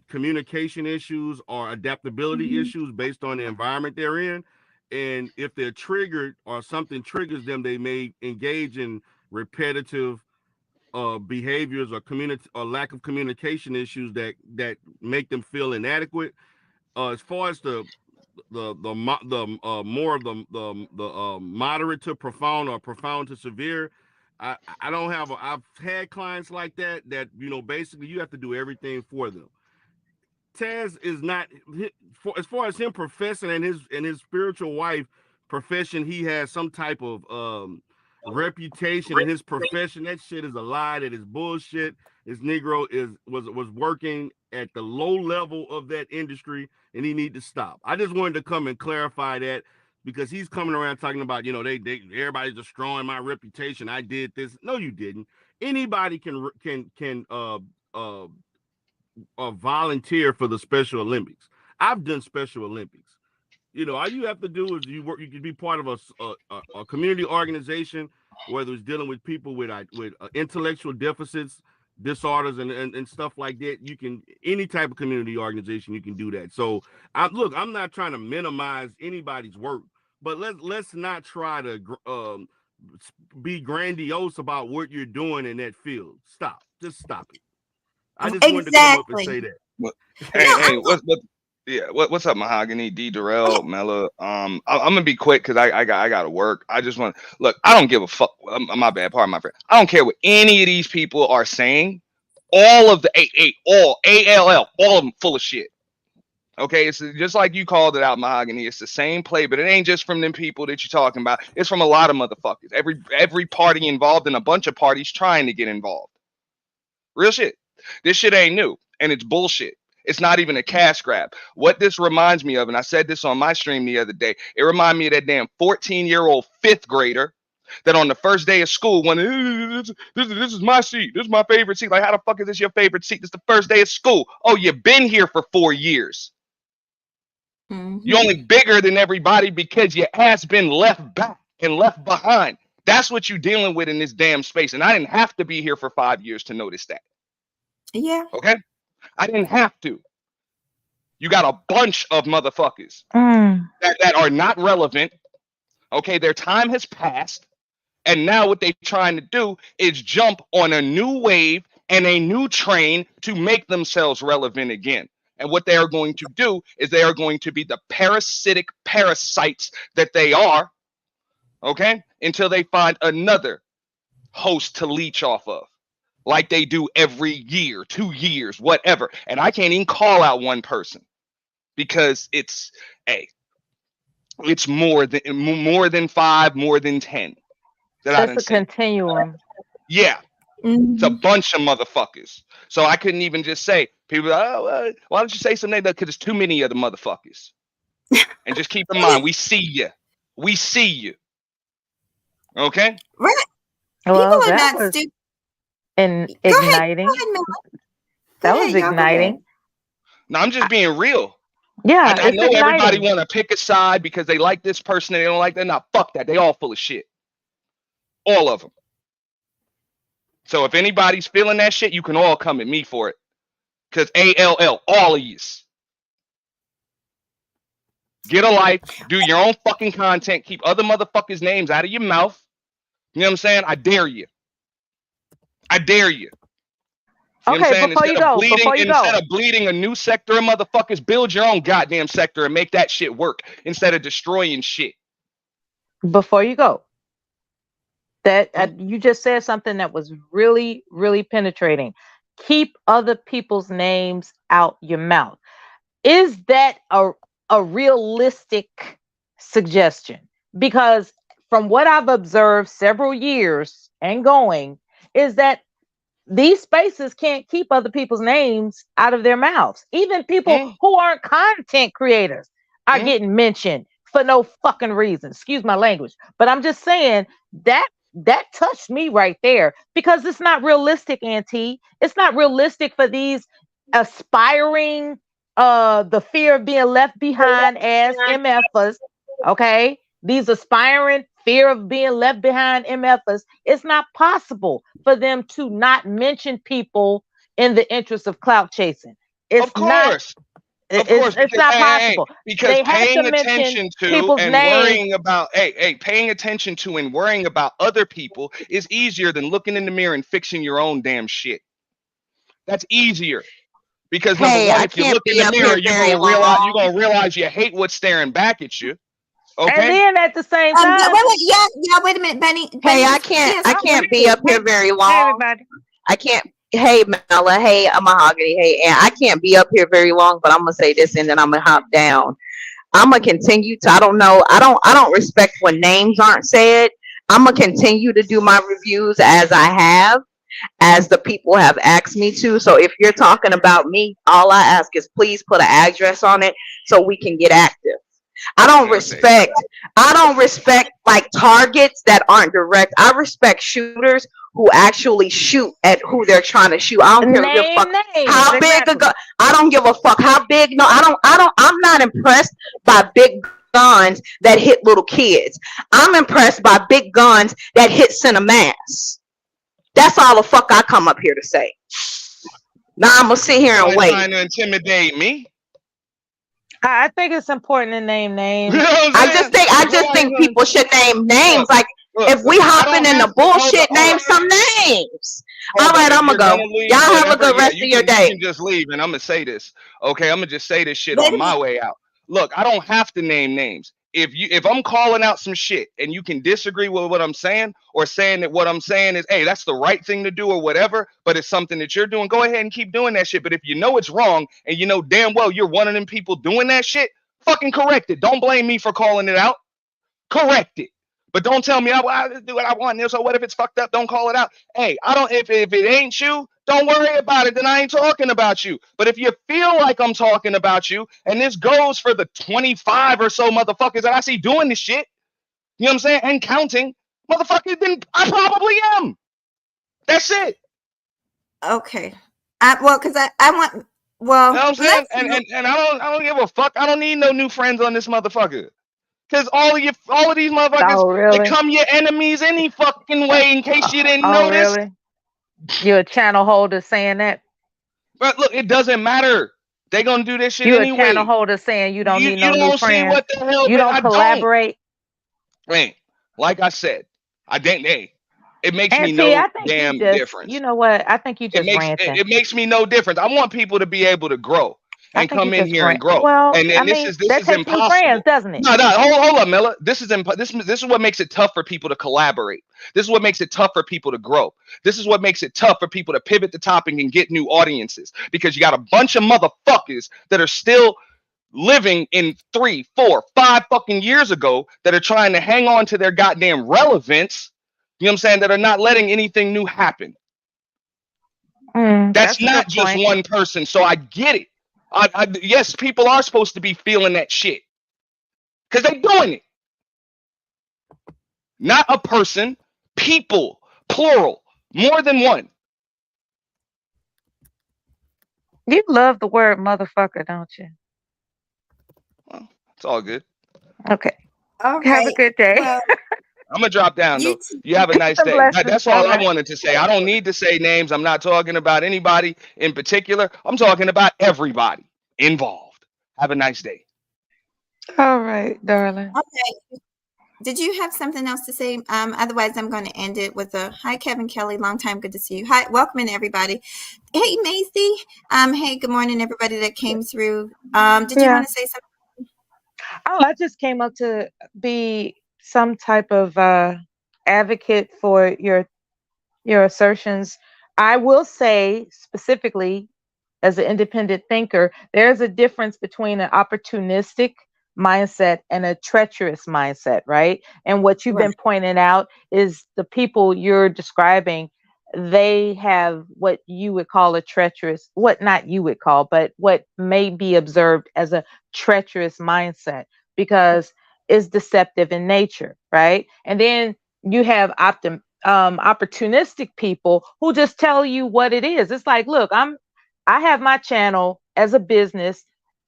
communication issues or adaptability Mm-hmm. issues based on the environment they're in. And if they're triggered or something triggers them, they may engage in repetitive behaviors or community or lack of communication issues that make them feel inadequate. As far as the more of the moderate to profound or profound to severe, I don't have I've had clients like that basically you have to do everything for them. Taz is not, as far as him professing and his spiritual wife profession, he has some type of reputation in his profession. That shit is a lie. That is bullshit. This Negro was working at the low level of that industry, and he need to stop. I just wanted to come and clarify that, because he's coming around talking about, they everybody's destroying my reputation. I did this. No, you didn't. Anybody can volunteer for the Special Olympics. I've done Special Olympics. All you have to do is you work. You can be part of a community organization, whether it's dealing with people with intellectual deficits, disorders, and stuff like that. You can, any type of community organization, you can do that. So I'm not trying to minimize anybody's work, but let's not try to be grandiose about what you're doing in that field. Just stop it. I just wanted to come up and Exactly. say that. What, No, hey, I'm not. yeah, what's up, Mahogany, D, Go Darrell, ahead. Mella? I'm gonna be quick because I got to work. I just want look. I don't give a fuck. My bad, pardon my friend. I don't care what any of these people are saying. All of the all of them full of shit. Okay, it's just like you called it out, Mahogany. It's the same play, but it ain't just from them people that you're talking about. It's from a lot of motherfuckers. Every party involved and a bunch of parties trying to get involved. Real shit. This shit ain't new, and it's bullshit. It's not even a cash grab. What this reminds me of, and I said this on my stream the other day, it reminded me of that damn 14-year-old fifth grader that on the first day of school went, this is my seat. This is my favorite seat. Like, how the fuck is this your favorite seat? This is the first day of school. Oh, you've been here for 4 years. You're Mm-hmm. only bigger than everybody because your ass been left back and left behind. That's what you're dealing with in this damn space. And I didn't have to be here for 5 years to notice that. Yeah. Okay? I didn't have to. You got a bunch of motherfuckers Mm. that are not relevant. Okay, their time has passed. And now what they're trying to do is jump on a new wave and a new train to make themselves relevant again. And what they are going to do is they are going to be the parasitic parasites that they are. Okay, until they find another host to leech off of, like they do every year, 2 years, whatever. And I can't even call out one person because it's more than 5, more than 10 that I It's done a seen. continuum. Yeah, it's a Mhm. bunch of motherfuckers. So I couldn't even just say people. Oh, why don't you say something? Because there's too many of the motherfuckers. And just keep in mind, we see you. We see you. Okay. Right. People Well, are that not was stupid. Go ahead. Go igniting. ahead, Mel. Go That was ahead, y'all. Go ahead. igniting. Now I'm just being real. Yeah, I it's know everybody igniting. want to pick a side because they like this person and they don't like that. Nah, fuck that. They all full of shit. All of them. So if anybody's feeling that shit, you can all come at me for it. Because ALL, all of yous. Get a life. Do your own fucking content. Keep other motherfuckers' names out of your mouth. You know what I'm saying? I dare you. I dare you. You know what I'm Okay, saying? before you Instead go, of bleeding a new sector of motherfuckers, build your own goddamn sector and make that shit work instead of destroying shit. before you go, that Hmm? you just said something that was really, really penetrating. Keep other people's names out your mouth. Is that a realistic suggestion? Because from what I've observed several years and going, is that these spaces can't keep other people's names out of their mouths. Even people Hmm? who aren't content creators are Hmm? getting mentioned for no fucking reason. Excuse my language. But I'm just saying that touched me right there because it's not realistic, Auntie. It's not realistic for these aspiring the fear of being left behind as MFers, okay? These aspiring fear of being left behind MFers, it's not possible for them to not mention people in the interest of clout chasing. It's Of not course. Of it's course, it's because not hey, possible. because They have to paying mention attention to people's and names. worrying about paying attention to and worrying about other people is easier than looking in the mirror and fixing your own damn shit. That's easier. Because number Hey, one, I if you can't look in be the up mirror, here very you're long. gonna realize you hate what's staring back at you. And Okay? then at the same Yeah, time, wait, wait, yeah, yeah. Wait a minute, Benny. Hey, Benny. Yes. I oh, can't be hey, up here hey, very hey, long. everybody. I can't. Hey, Mella. Hey, Mahogany. Hey, and I can't be up here very long, but I'm gonna say this and then I'm gonna hop down. I'm gonna continue to. I don't know. I don't respect when names aren't said. I'm gonna continue to do my reviews as I have, as the people have asked me to. So if you're talking about me, all I ask is please put an address on it so we can get active. I don't Okay. respect I don't respect like targets that aren't direct. I respect shooters who actually shoot at who they're trying to shoot. I don't care give a Name fuck names, how big a exactly. gun. I don't give a fuck how big. No, I'm not impressed by big guns that hit little kids. I'm impressed by big guns that hit center mass. That's all the fuck I come up here to say. Now I'm gonna sit here and Somebody wait. trying to intimidate me. I think it's important to name You know names. what I'm saying? I just Nobody's think gonna people should name names. look, Like if we I don't hopping in have the to bullshit, name some names. All hold up. right, If I'm gonna you're go. gonna leave, Y'all have a whatever, good yeah, rest of your you day. can just leave. And I'm gonna say this. Okay, I'm gonna just say this shit Wait on a my minute. way out. Look, I don't have to name names. If I'm calling out some shit and you can disagree with what I'm saying or saying that what I'm saying is, hey, that's the right thing to do or whatever, but it's something that you're doing, go ahead and keep doing that shit. But if you know it's wrong and you know damn well you're one of them people doing that shit, fucking correct it. Don't blame me for calling it out. Correct it. But don't tell me I do what I want. So what if it's fucked up? Don't call it out. Hey, I don't. If it ain't you, don't worry about it. Then I ain't talking about you. But if you feel like I'm talking about you, and this goes for the 25 or so motherfuckers that I see doing this shit, you know what I'm saying, and counting, motherfuckers, then I probably am. That's it. Okay. Well, because I want. You Well, know what I'm saying? let's. And I don't give a fuck. I don't need no new friends on this motherfucker. Cause all of these motherfuckers Oh, really? become your enemies any fucking way. In case you didn't Oh, notice, really? You're a channel holder saying that? but look, it doesn't matter. They gonna do this shit You're a channel anyway. holder saying you don't need You no new don't see friends. what the hell, You but don't I don't. collaborate. Hey, like I said, I didn't. Hey, it makes me Auntie, no I think damn difference. you know what? I think you It just makes ranting. it makes me no difference. I want people to be able to grow. I and think he come in just here and ran. grow. Well, I And mean, this that is takes new friends, impossible. doesn't it? No, no, hold up, Miller. This is what makes it tough for people to collaborate. This is what makes it tough for people to grow. This is what makes it tough for people to pivot the topic and get new audiences, because you got a bunch of motherfuckers that are still living in 3, 4, 5 fucking years ago that are trying to hang on to their goddamn relevance. You know what I'm saying? That are not letting anything new happen. That's That's a not good just point. one person. So I get it. Yes, people are supposed to be feeling that shit because they're doing it. Not a person, people, plural, more than one. You love the word motherfucker, don't you? Well, it's all good. Okay. All Have a right. good day. Well, I'm gonna drop down you though. t- You have a nice Some day. blessings. That's All all I right. wanted to say. I don't need to say names. I'm not talking about anybody in particular. I'm talking about everybody involved. Have a nice day. All right, darling. okay. Did you have something else to say? Otherwise, I'm going to end it with a hi, Kevin Kelly. Long time, good to see you. Hi, welcome in everybody. Hey, Macy. Hey, good morning, everybody that came through. Did you Yeah. want to say something? Oh, I just came up to be some type of advocate for your assertions. I will say specifically, as an independent thinker, there's a difference between an opportunistic mindset and a treacherous mindset, right? And what you've Right. been pointing out is the people you're describing, they have what you would call a treacherous, what not you would call, but what may be observed as a treacherous mindset because it's deceptive in nature, right? And then you have opportunistic people who just tell you what it is. It's like, look, I have my channel as a business.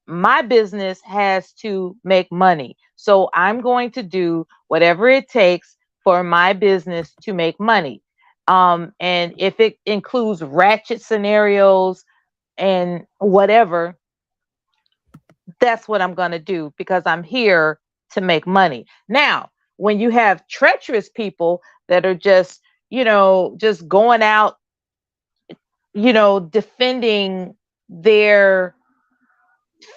My business has to make money. So I'm going to do whatever it takes for my business to make money. And if it includes ratchet scenarios and whatever, that's what I'm going to do because I'm here to make money. Now, when you have treacherous people that are just, just going out, defending their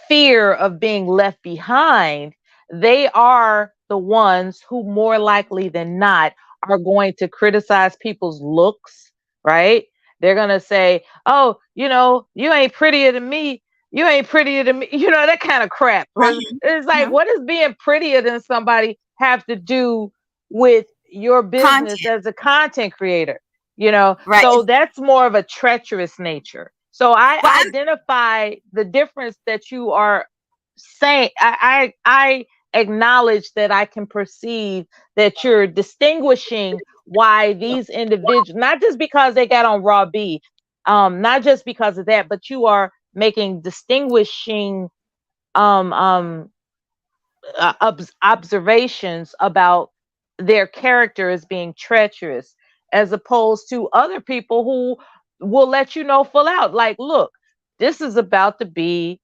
fear of being left behind, they are the ones who more likely than not are going to criticize people's looks, right? They're going to say, oh, you ain't prettier than me. You ain't prettier than me. That kind of crap. Right. It's like, Uh-huh. what does being prettier than somebody have to do with your business Content. as a content creator? Right. So that's more of a treacherous nature. So I Well, identify the difference that you are saying. I acknowledge that I can perceive that you're distinguishing why these individuals, not just because they got on raw beef, not just because of that, but you are making distinguishing um um observations about their character as being treacherous, as opposed to other people who will let you know full out, like, look, this is about to be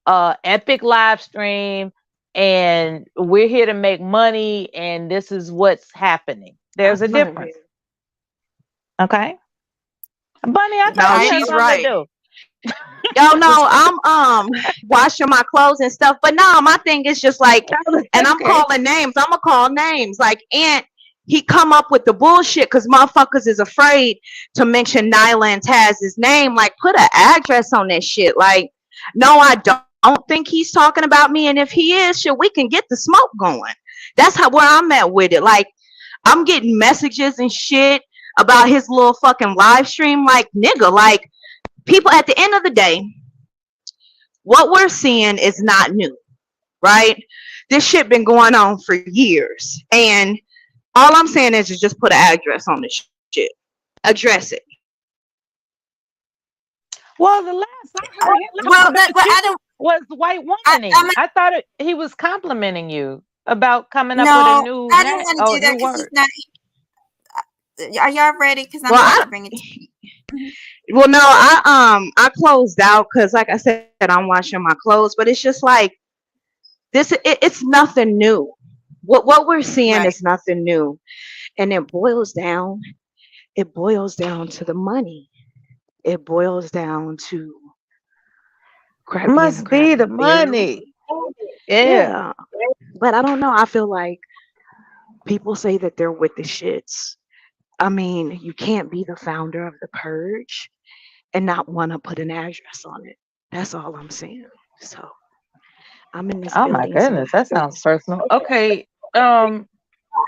a epic live stream, and we're here to make money, and this is what's happening. There's a difference. Okay, Bunny, I No, thought you I had she's something to right. do. Yo, no, I'm washing my clothes and stuff. But no, my thing is just like, and I'm Okay. calling names. I'm gonna call names. Like Ant, he come up with the bullshit because motherfuckers is afraid to mention Nyland has his name. Like, put an address on this shit. Like, no, I don't think he's talking about me. And if he is, shit, we can get the smoke going. That's how where I'm at with it. Like, I'm getting messages and shit about his little fucking live stream. Like, nigga, like, people at the end of the day, what we're seeing is not new, right? This shit been going on for years. And all I'm saying is just put an address on this shit. Address it. Well, the last I heard him talk well, about I you don't. was white I'm womaning. I thought he was complimenting you about coming up with a no. new I don't want to do new that because he's word. not. Are y'all ready? Because I'm Well, about I to bring it. Mhm. well no, I closed out because like I said, I'm washing my clothes, but it's just like this. It's nothing new. What we're seeing Right. is nothing new, and it boils down. It boils down to the money. It boils down to crap being a Must be crabby the theory. money. Yeah. Yeah. But I don't know. I feel like people say that they're with the shits. I mean, you can't be the founder of the purge and not want to put an address on it. That's all I'm saying. So I'm in this Oh my building, so goodness, that sounds it's personal. Okay. Um,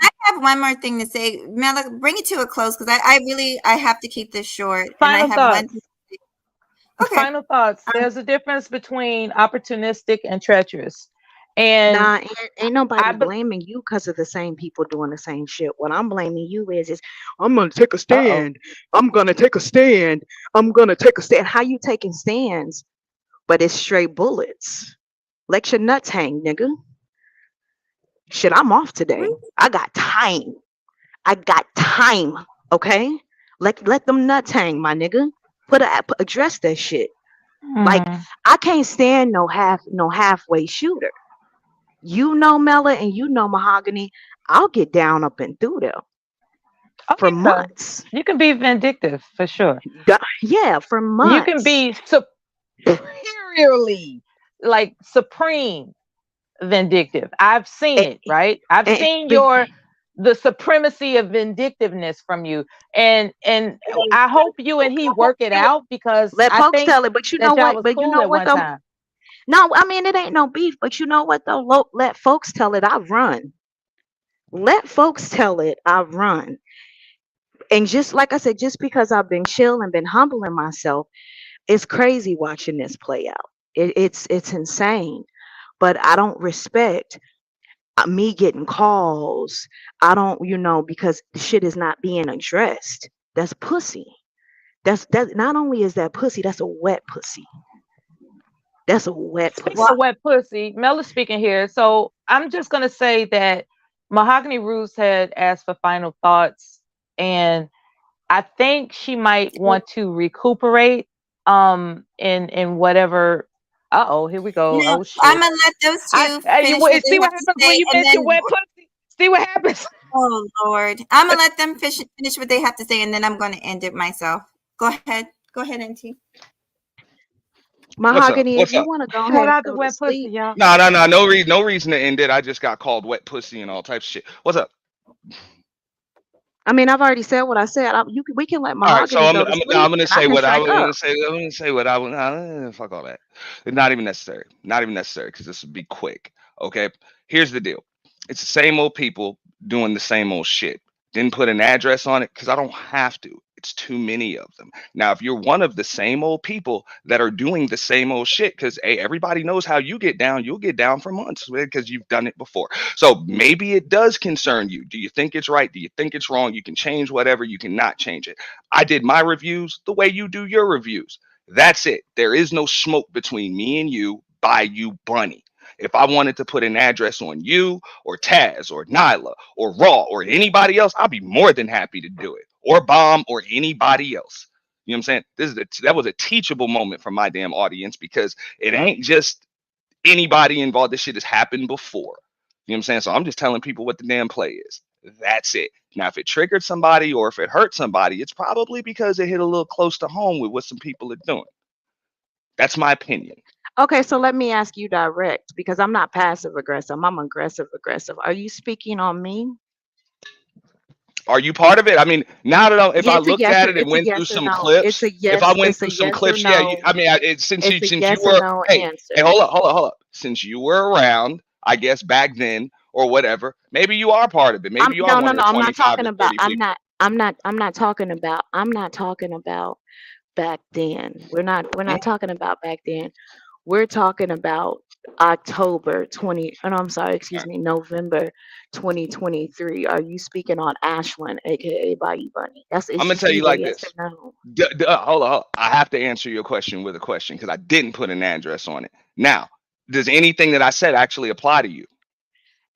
I have one more thing to say. Mela, bring it to a close because I really I have to keep this short, and I final have one. thoughts. Okay. Final thoughts. Um, There's a difference between opportunistic and treacherous. And nah, ain't I, nobody be- blaming you because of the same people doing the same shit. What I'm blaming you is I'm gonna take a uh-oh. stand. I'm gonna take a stand. I'm gonna take a stand. How you taking stands? But it's straight bullets. Let your nuts hang, nigga. Shit, I'm off today. I got time. I got time. Okay? Let them nuts hang, my nigga. Address that shit. Like Hmm. I can't stand no halfway shooter. You know Mela and you know Mahogany. I'll get down up and through there Oh for yeah. months. You can be vindictive for sure. Yeah, for You can months. be superiorly, like supreme vindictive. I've seen And, it, right? I've and, seen but the supremacy of vindictiveness from you. And I hope you and he work it out because let I folks think tell it. But you know that y'all what? was But you cool know at what one though? time. No, I mean it ain't no beef. But you know what though? Let folks tell it. I run. Let folks tell it. I run. And just like I said, just because I've been chill and been humbling myself, it's crazy watching this play out. It's insane. But I don't respect me getting calls. I don't, because the shit is not being addressed. That's pussy. That not only is that pussy, that's a wet pussy. That's a wet Speaking well, pussy. of wet pussy, Mel is speaking here. So I'm just gonna say that Mahogany Roots had asked for final thoughts, and I think she might want to recuperate in whatever. Uh-oh, here we go. no, Oh I'm shit. gonna let those two You finish what see they what have to happens when say, you and mention then wet pussy? See what happens? oh Lord, I'm gonna let them finish what they have to say, and then I'm gonna end it myself. Go ahead, Auntie. What's up? Mahogany, if What's you up? want to go Shout ahead and out to go to wet pussy, sleep, y'all. No, no, no, no reason to end it. I just got called wet pussy and all types of shit. What's up? I mean, I've already said what I said. We can let All right, so Mahogany go to I'm sleep, gonna and I say can what I strike was gonna up. say. I'm gonna say what I was. Fuck all that. It's not even necessary. Not even necessary because this would be quick. Okay. Here's the deal. It's the same old people doing the same old shit. Didn't put an address on it because I don't have to. It's too many of them. Now, if you're one of the same old people that are doing the same old shit, because hey, everybody knows how you get down. You'll get down for months because you've done it before. So maybe it does concern you. Do you think it's right? Do you think it's wrong? You can change whatever. You cannot change it. I did my reviews the way you do your reviews. That's it. There is no smoke between me and you by you, Bunny. If I wanted to put an address on you or Taz or Nyla or Raw or anybody else, I'll be more than happy to do it. Or Bomb or anybody else. You know what I'm saying? That was a teachable moment for my damn audience because it ain't just anybody involved. This shit has happened before. You know what I'm saying? So I'm just telling people what the damn play is. That's it. Now, if it triggered somebody or if it hurt somebody, it's probably because it hit a little close to home with what some people are doing. That's my opinion. Okay, so let me ask you direct because I'm not passive aggressive. I'm aggressive aggressive. Are you speaking on me? Are you part of it? I mean, now that if Yeah, I looked at it and it's a went through yes or some no. It's clips, a if I yes. went It's through a some yes or clips, yeah. no. I mean, since It's a since you yes or were, no hey, answer. hold up. Since you were around, I guess back then or whatever, maybe you are part of it. I'm Maybe you are no, one no, of no. the I'm not 25 talking to about. 30 people. I'm not talking about back then. We're not talking about back then. We're talking about October 20. Oh, no, I'm sorry. Excuse me. November 2023. Are you speaking on Ashland, aka Bayou Bunny? I'm It's gonna just tell you either like yes this. or no. Hold on. I have to answer your question with a question because I didn't put an address on it. Now, does anything that I said actually apply to you?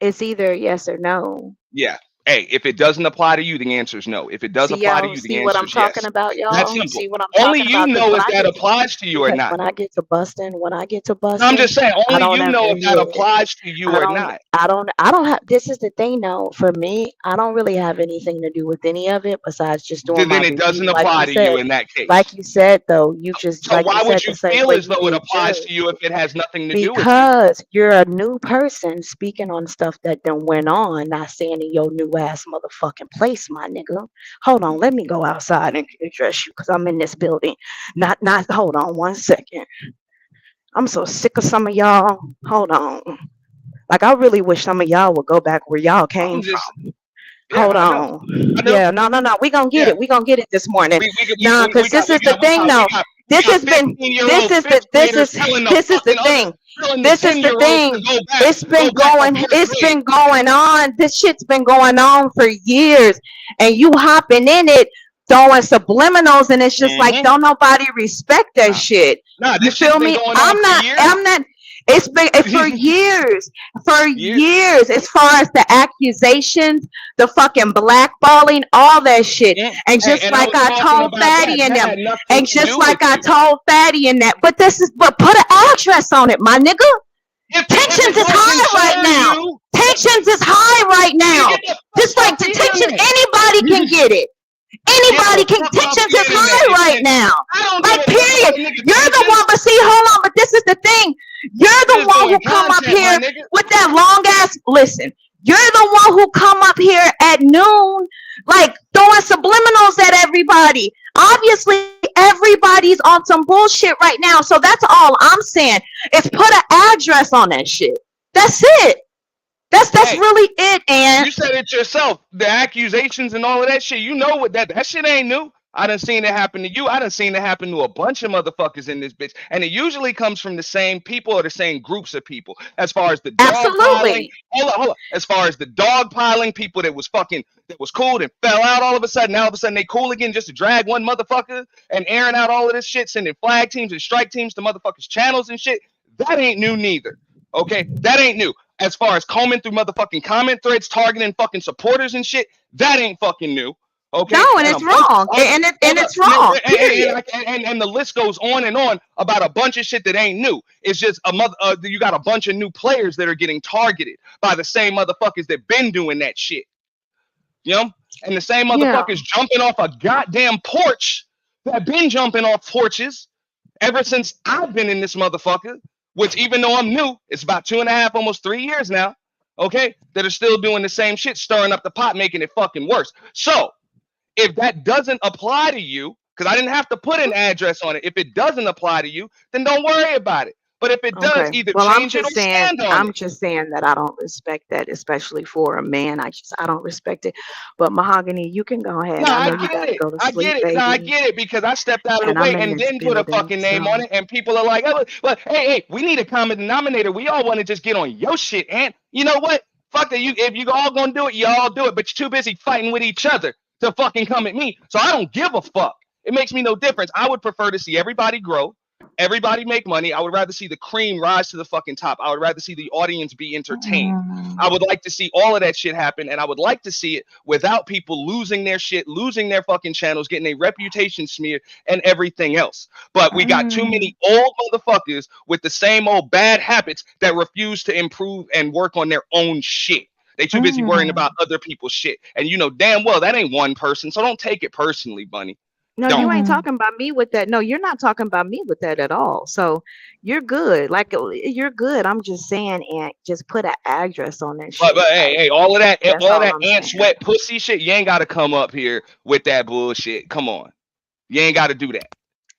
It's either yes or no. Yeah. Hey, if it doesn't apply to you, the answer is no. If it does See apply to y'all, you, the see what answer I'm is talking yes. about, That's y'all. simple. See what I'm Only talking you about? know if that applies to you or Because not. when I get to busting, I'm just saying, I only don't you ever, know if that yeah, applies to you or not. I don't have, this is the thing though, for me, I don't really have anything to do with any of it besides just doing my Then it review. doesn't apply to you in that case. Like you said though, you just, So like you why would said, you the same feel way as you though it did applies judge. to you if it has nothing to do with you? Because you're a new person speaking on stuff that done went on, not saying in your new ass motherfucking place, my nigga. Hold on, let me go outside and address you because I'm in this building. Not, hold on one second. I'm so sick of some of y'all. Hold on. Like, I really wish some of y'all would go back where y'all came I'm from. just, yeah, Hold I know. on. I know. Yeah, no. We gonna get Yeah. it. We gonna get it this morning. Nah, We because this is the got thing though. we This got has been 15-year-old fifth this graders is telling the this is the fucking other thing. telling the This is the 10-year-olds to thing. go back to first It's grade. been going on. This shit's been going on for years. And you hopping in it, throwing subliminals, and it's just like, don't nobody respect that shit. Nah, You this shit's feel been me? going on for years. I'm not it's been for years. For years. As far as the accusations, the fucking blackballing, all that shit. And just And I like was I talking told about Fatty and that them. had nothing And to just do like with I you. told Fatty and that. But put an address on it, my nigga. Tensions is high right now. Tensions is high right now. Just like the tension, anybody can get it. Anybody can. Tensions is high right now. Like, period. You're the one, but see, hold on, but this is the thing. You're the one who come up here with that long ass, listen, you're the one who come up here at noon, like throwing subliminals at everybody. Obviously, everybody's on some bullshit right now. So that's all I'm saying is put an address on that shit. That's it. That's really it, and you said it yourself. The accusations and all of that shit. You know what that shit ain't new. I done seen it happen to you. I done seen it happen to a bunch of motherfuckers in this bitch. And it usually comes from the same people or the same groups of people. As far as the dog piling. Hold on. As far as the dog piling, people that was cool and fell out all of a sudden. Now all of a sudden they cool again just to drag one motherfucker and airing out all of this shit, sending flag teams and strike teams to motherfuckers' channels and shit. That ain't new neither. Okay? That ain't new. As far as combing through motherfucking comment threads, targeting fucking supporters and shit, that ain't fucking new. Okay. No, and it's wrong. And it's wrong. Period. And the list goes on about a bunch of shit that ain't new. It's just you got a bunch of new players that are getting targeted by the same motherfuckers that been doing that shit. You know? And the same motherfuckers jumping off a goddamn porch that been jumping off porches ever since I've been in this motherfucker, which even though I'm new, it's about 2.5, almost 3 years now, okay, that are still doing the same shit, stirring up the pot, making it fucking worse. So if that doesn't apply to you, because I didn't have to put an address on it, if it doesn't apply to you, then don't worry about it. But if it does, either change it or stand on it. I'm just saying that I don't respect that, especially for a man. I don't respect it. But Mahogany, you can go ahead. No, I I know you get gotta it. go to I sleep, get it. baby. No, I get it because I stepped out of the way and then put a fucking name on it, and people are like, "Oh, but hey, we need a common denominator. We all want to just get on your shit." And you know what? Fuck it. If you all gonna do it, you all do it. But you're too busy fighting with each other to fucking come at me. So I don't give a fuck. It makes me no difference. I would prefer to see everybody grow. Everybody make money. I would rather see the cream rise to the fucking top. I would rather see the audience be entertained. I would like to see all of that shit happen, and I would like to see it without people losing their shit, losing their fucking channels, getting a reputation smeared, and everything else. But we got too many old motherfuckers with the same old bad habits that refuse to improve and work on their own shit. They too busy worrying about other people's shit. And you know damn well that ain't one person, so don't take it personally, Bunny. No, you ain't talking about me with that. No, you're not talking about me with that at all. So you're good. Like, you're good. I'm just saying, and just put an address on that shit. But hey, all of that I'm ant saying. sweat pussy shit, you ain't gotta come up here with that bullshit. Come on. You ain't gotta do that.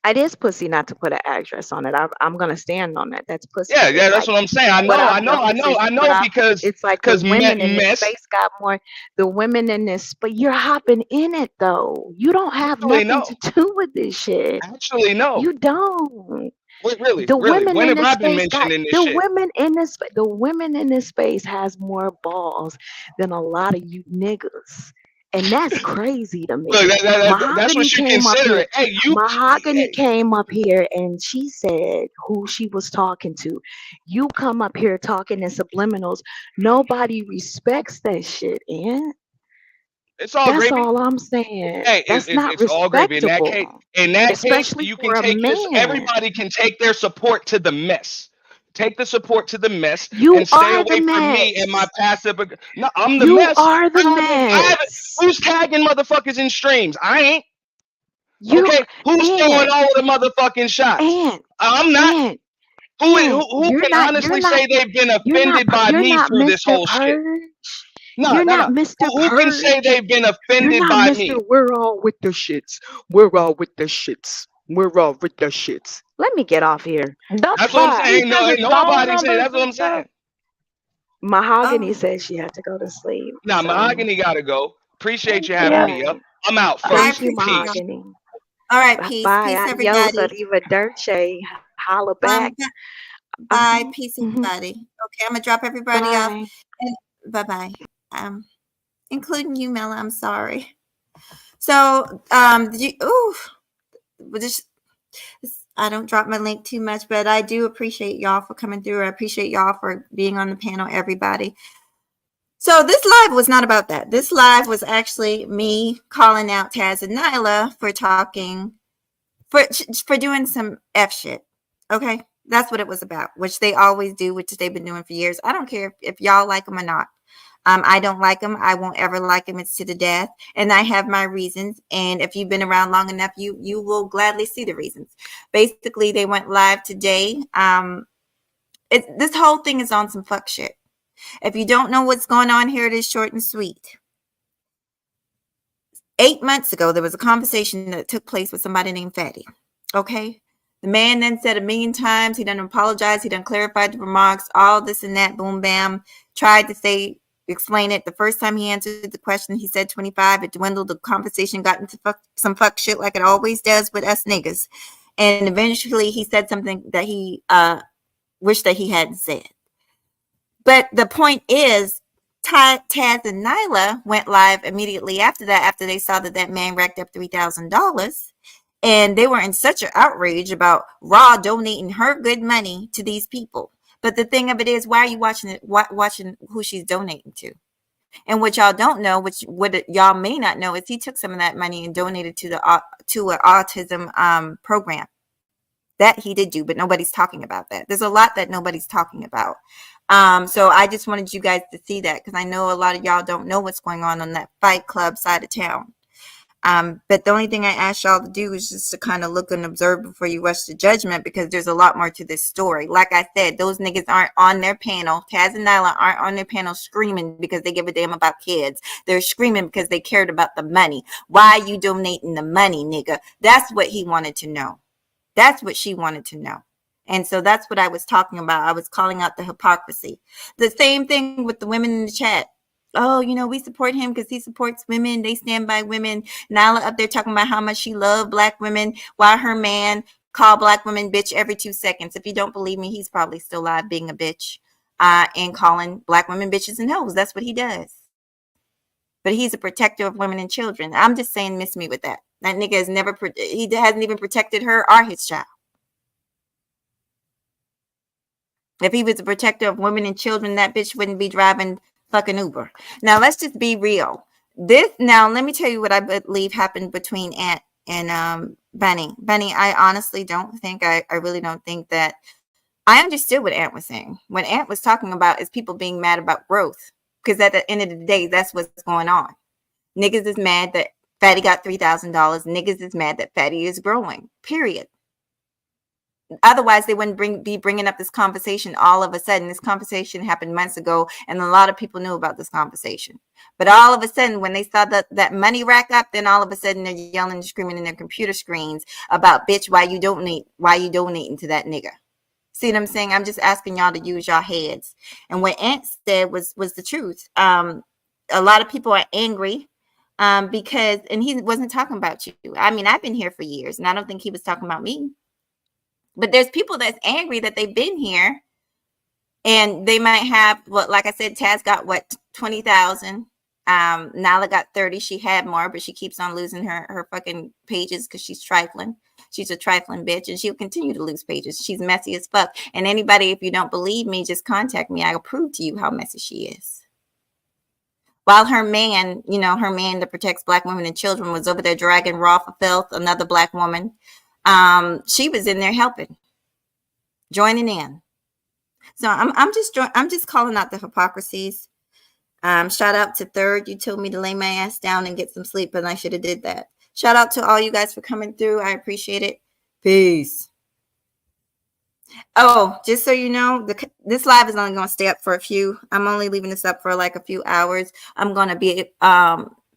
It is pussy not to put an address on it. I'm gonna stand on that. That's pussy. Yeah, that's what I'm saying. I know because it's like the women in this space got more. The women in this, but you're hopping in it though. You don't have nothing to do with this shit. Actually, no. You don't. Really? The women when in have this I been space got mentioning this the shit? women in this space has more balls than a lot of you niggas. And that's crazy to me. Look, that's what you consider it. Hey, Mahogany came up here and she said who she was talking to. You come up here talking in subliminals. Nobody respects that shit, man. It's all That's gravy. all I'm saying. Hey, That's not it's all gravy. respectable, In that case, especially you can for a take this. man. Everybody can take their support to the mess. Take the support to the mess You and stay are the away from me and my mess. passive. No, I'm the You mess. are the I haven't. mess. Who's tagging motherfuckers in streams? I ain't. You Okay. Who's throwing and all of the motherfucking shots? and I'm not. and Who you're can not honestly say they've been offended by you're me not through this Mr. whole shit? Purge. No, You're no, not no. Mr. Who can say Purge. they've been You're offended not by Mr. me? We're all with the shits. We're all with the shits. We're all with the shits. Let me get off here. Don't That's what I'm put Bye. saying. each No, ain't other's phone nobody say. numbers That's what and I'm saying. stuff. Mahogany Oh, said she had to go to sleep. Now, So Mahogany gotta go. Appreciate you all having Yeah. me up. right. I'm out I Thank first. you, appreciate y'all. Peace. Mahogany. All right, Bye peace, bye. peace, Adios, everybody. arriva dirce. Holla back. Bye, Uh-huh. peace, Mhm. everybody. Okay, I'm gonna drop everybody off, Bye. and bye, bye. Including you, Mela. I'm sorry. So, did you? Ooh, this I don't drop my link too much, but I do appreciate y'all for coming through. I appreciate y'all for being on the panel, everybody. So this live was not about that. This live was actually me calling out Taz and Nyla for talking, for doing some F shit. Okay? That's what it was about, which they always do, which they've been doing for years. I don't care if y'all like them or not. I don't like them. I won't ever like them. It's to the death. And I have my reasons. And if you've been around long enough, you will gladly see the reasons. Basically, they went live today. This whole thing is on some fuck shit. If you don't know what's going on here, it is short and sweet. 8 months ago, there was a conversation that took place with somebody named Fatty. Okay? The man then said a million times, he done apologized, he done clarified the remarks, all this and that, boom, bam. Tried to explain it. The first time he answered the question, he said 25. It dwindled. The conversation got into some fuck shit like it always does with us niggas. And eventually he said something that he wished that he hadn't said. But the point is, Taz and Nyla went live immediately after that, after they saw that man racked up $3,000. And they were in such an outrage about Raw donating her good money to these people. But the thing of it is, why are you watching who she's donating to? And what y'all don't know, what y'all may not know, is he took some of that money and donated to an autism program. That he did do, but nobody's talking about that. There's a lot that nobody's talking about. So I just wanted you guys to see that, because I know a lot of y'all don't know what's going on that Fight Club side of town. But the only thing I ask y'all to do is just to kind of look and observe before you rush to judgment, because there's a lot more to this story. Like I said, those niggas aren't on their panel. Taz and Nyla aren't on their panel screaming because they give a damn about kids. They're screaming because they cared about the money. Why are you donating the money, nigga? That's what he wanted to know. That's what she wanted to know. And so that's what I was talking about. I was calling out the hypocrisy. The same thing with the women in the chat. Oh, we support him because he supports women. They stand by women. Nyla up there talking about how much she loved black women, while her man called black women bitch every 2 seconds. If you don't believe me, he's probably still alive being a bitch and calling black women bitches and hoes. That's what he does. But he's a protector of women and children. I'm just saying, miss me with that. That nigga he hasn't even protected her or his child. If he was a protector of women and children, that bitch wouldn't be driving fucking Uber. Now, let's just be real. Now, let me tell you what I believe happened between Ant and Bunny. Bunny, I honestly don't think, I really don't think that, I understood what Ant was saying. What Ant was talking about is people being mad about growth. Because at the end of the day, that's what's going on. Niggas is mad that Fatty got $3,000. Niggas is mad that Fatty is growing, period. Otherwise, they wouldn't be bringing up this conversation all of a sudden. This conversation happened months ago, and a lot of people knew about this conversation. But all of a sudden, when they saw that money rack up, then all of a sudden they're yelling and screaming in their computer screens about, bitch, why you donating to that nigga? See what I'm saying? I'm just asking y'all to use your heads. And what Ant said was the truth. A lot of people are angry because, and he wasn't talking about you. I mean, I've been here for years, and I don't think he was talking about me. But there's people that's angry that they've been here, and they might have, like I said, Taz got 20,000. Nala got 30. She had more, but she keeps on losing her fucking pages because she's trifling. She's a trifling bitch, and she'll continue to lose pages. She's messy as fuck. And anybody, if you don't believe me, just contact me. I'll prove to you how messy she is. while her man, her man that protects black women and children was over there dragging Raw for filth, another black woman. She was in there helping, joining in. So I'm just calling out the hypocrisies. Shout out to Third. You told me to lay my ass down and get some sleep, and I should have did that. Shout out to all you guys for coming through. I appreciate it. Peace. Oh, just so you know, this live is only going to stay up for a few. I'm only leaving this up for like a few hours. I'm going to be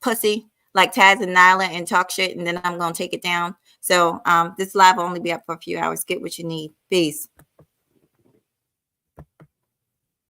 pussy like Taz and Nyla and talk shit, and then I'm going to take it down. So this live will only be up for a few hours. Get what you need. Peace.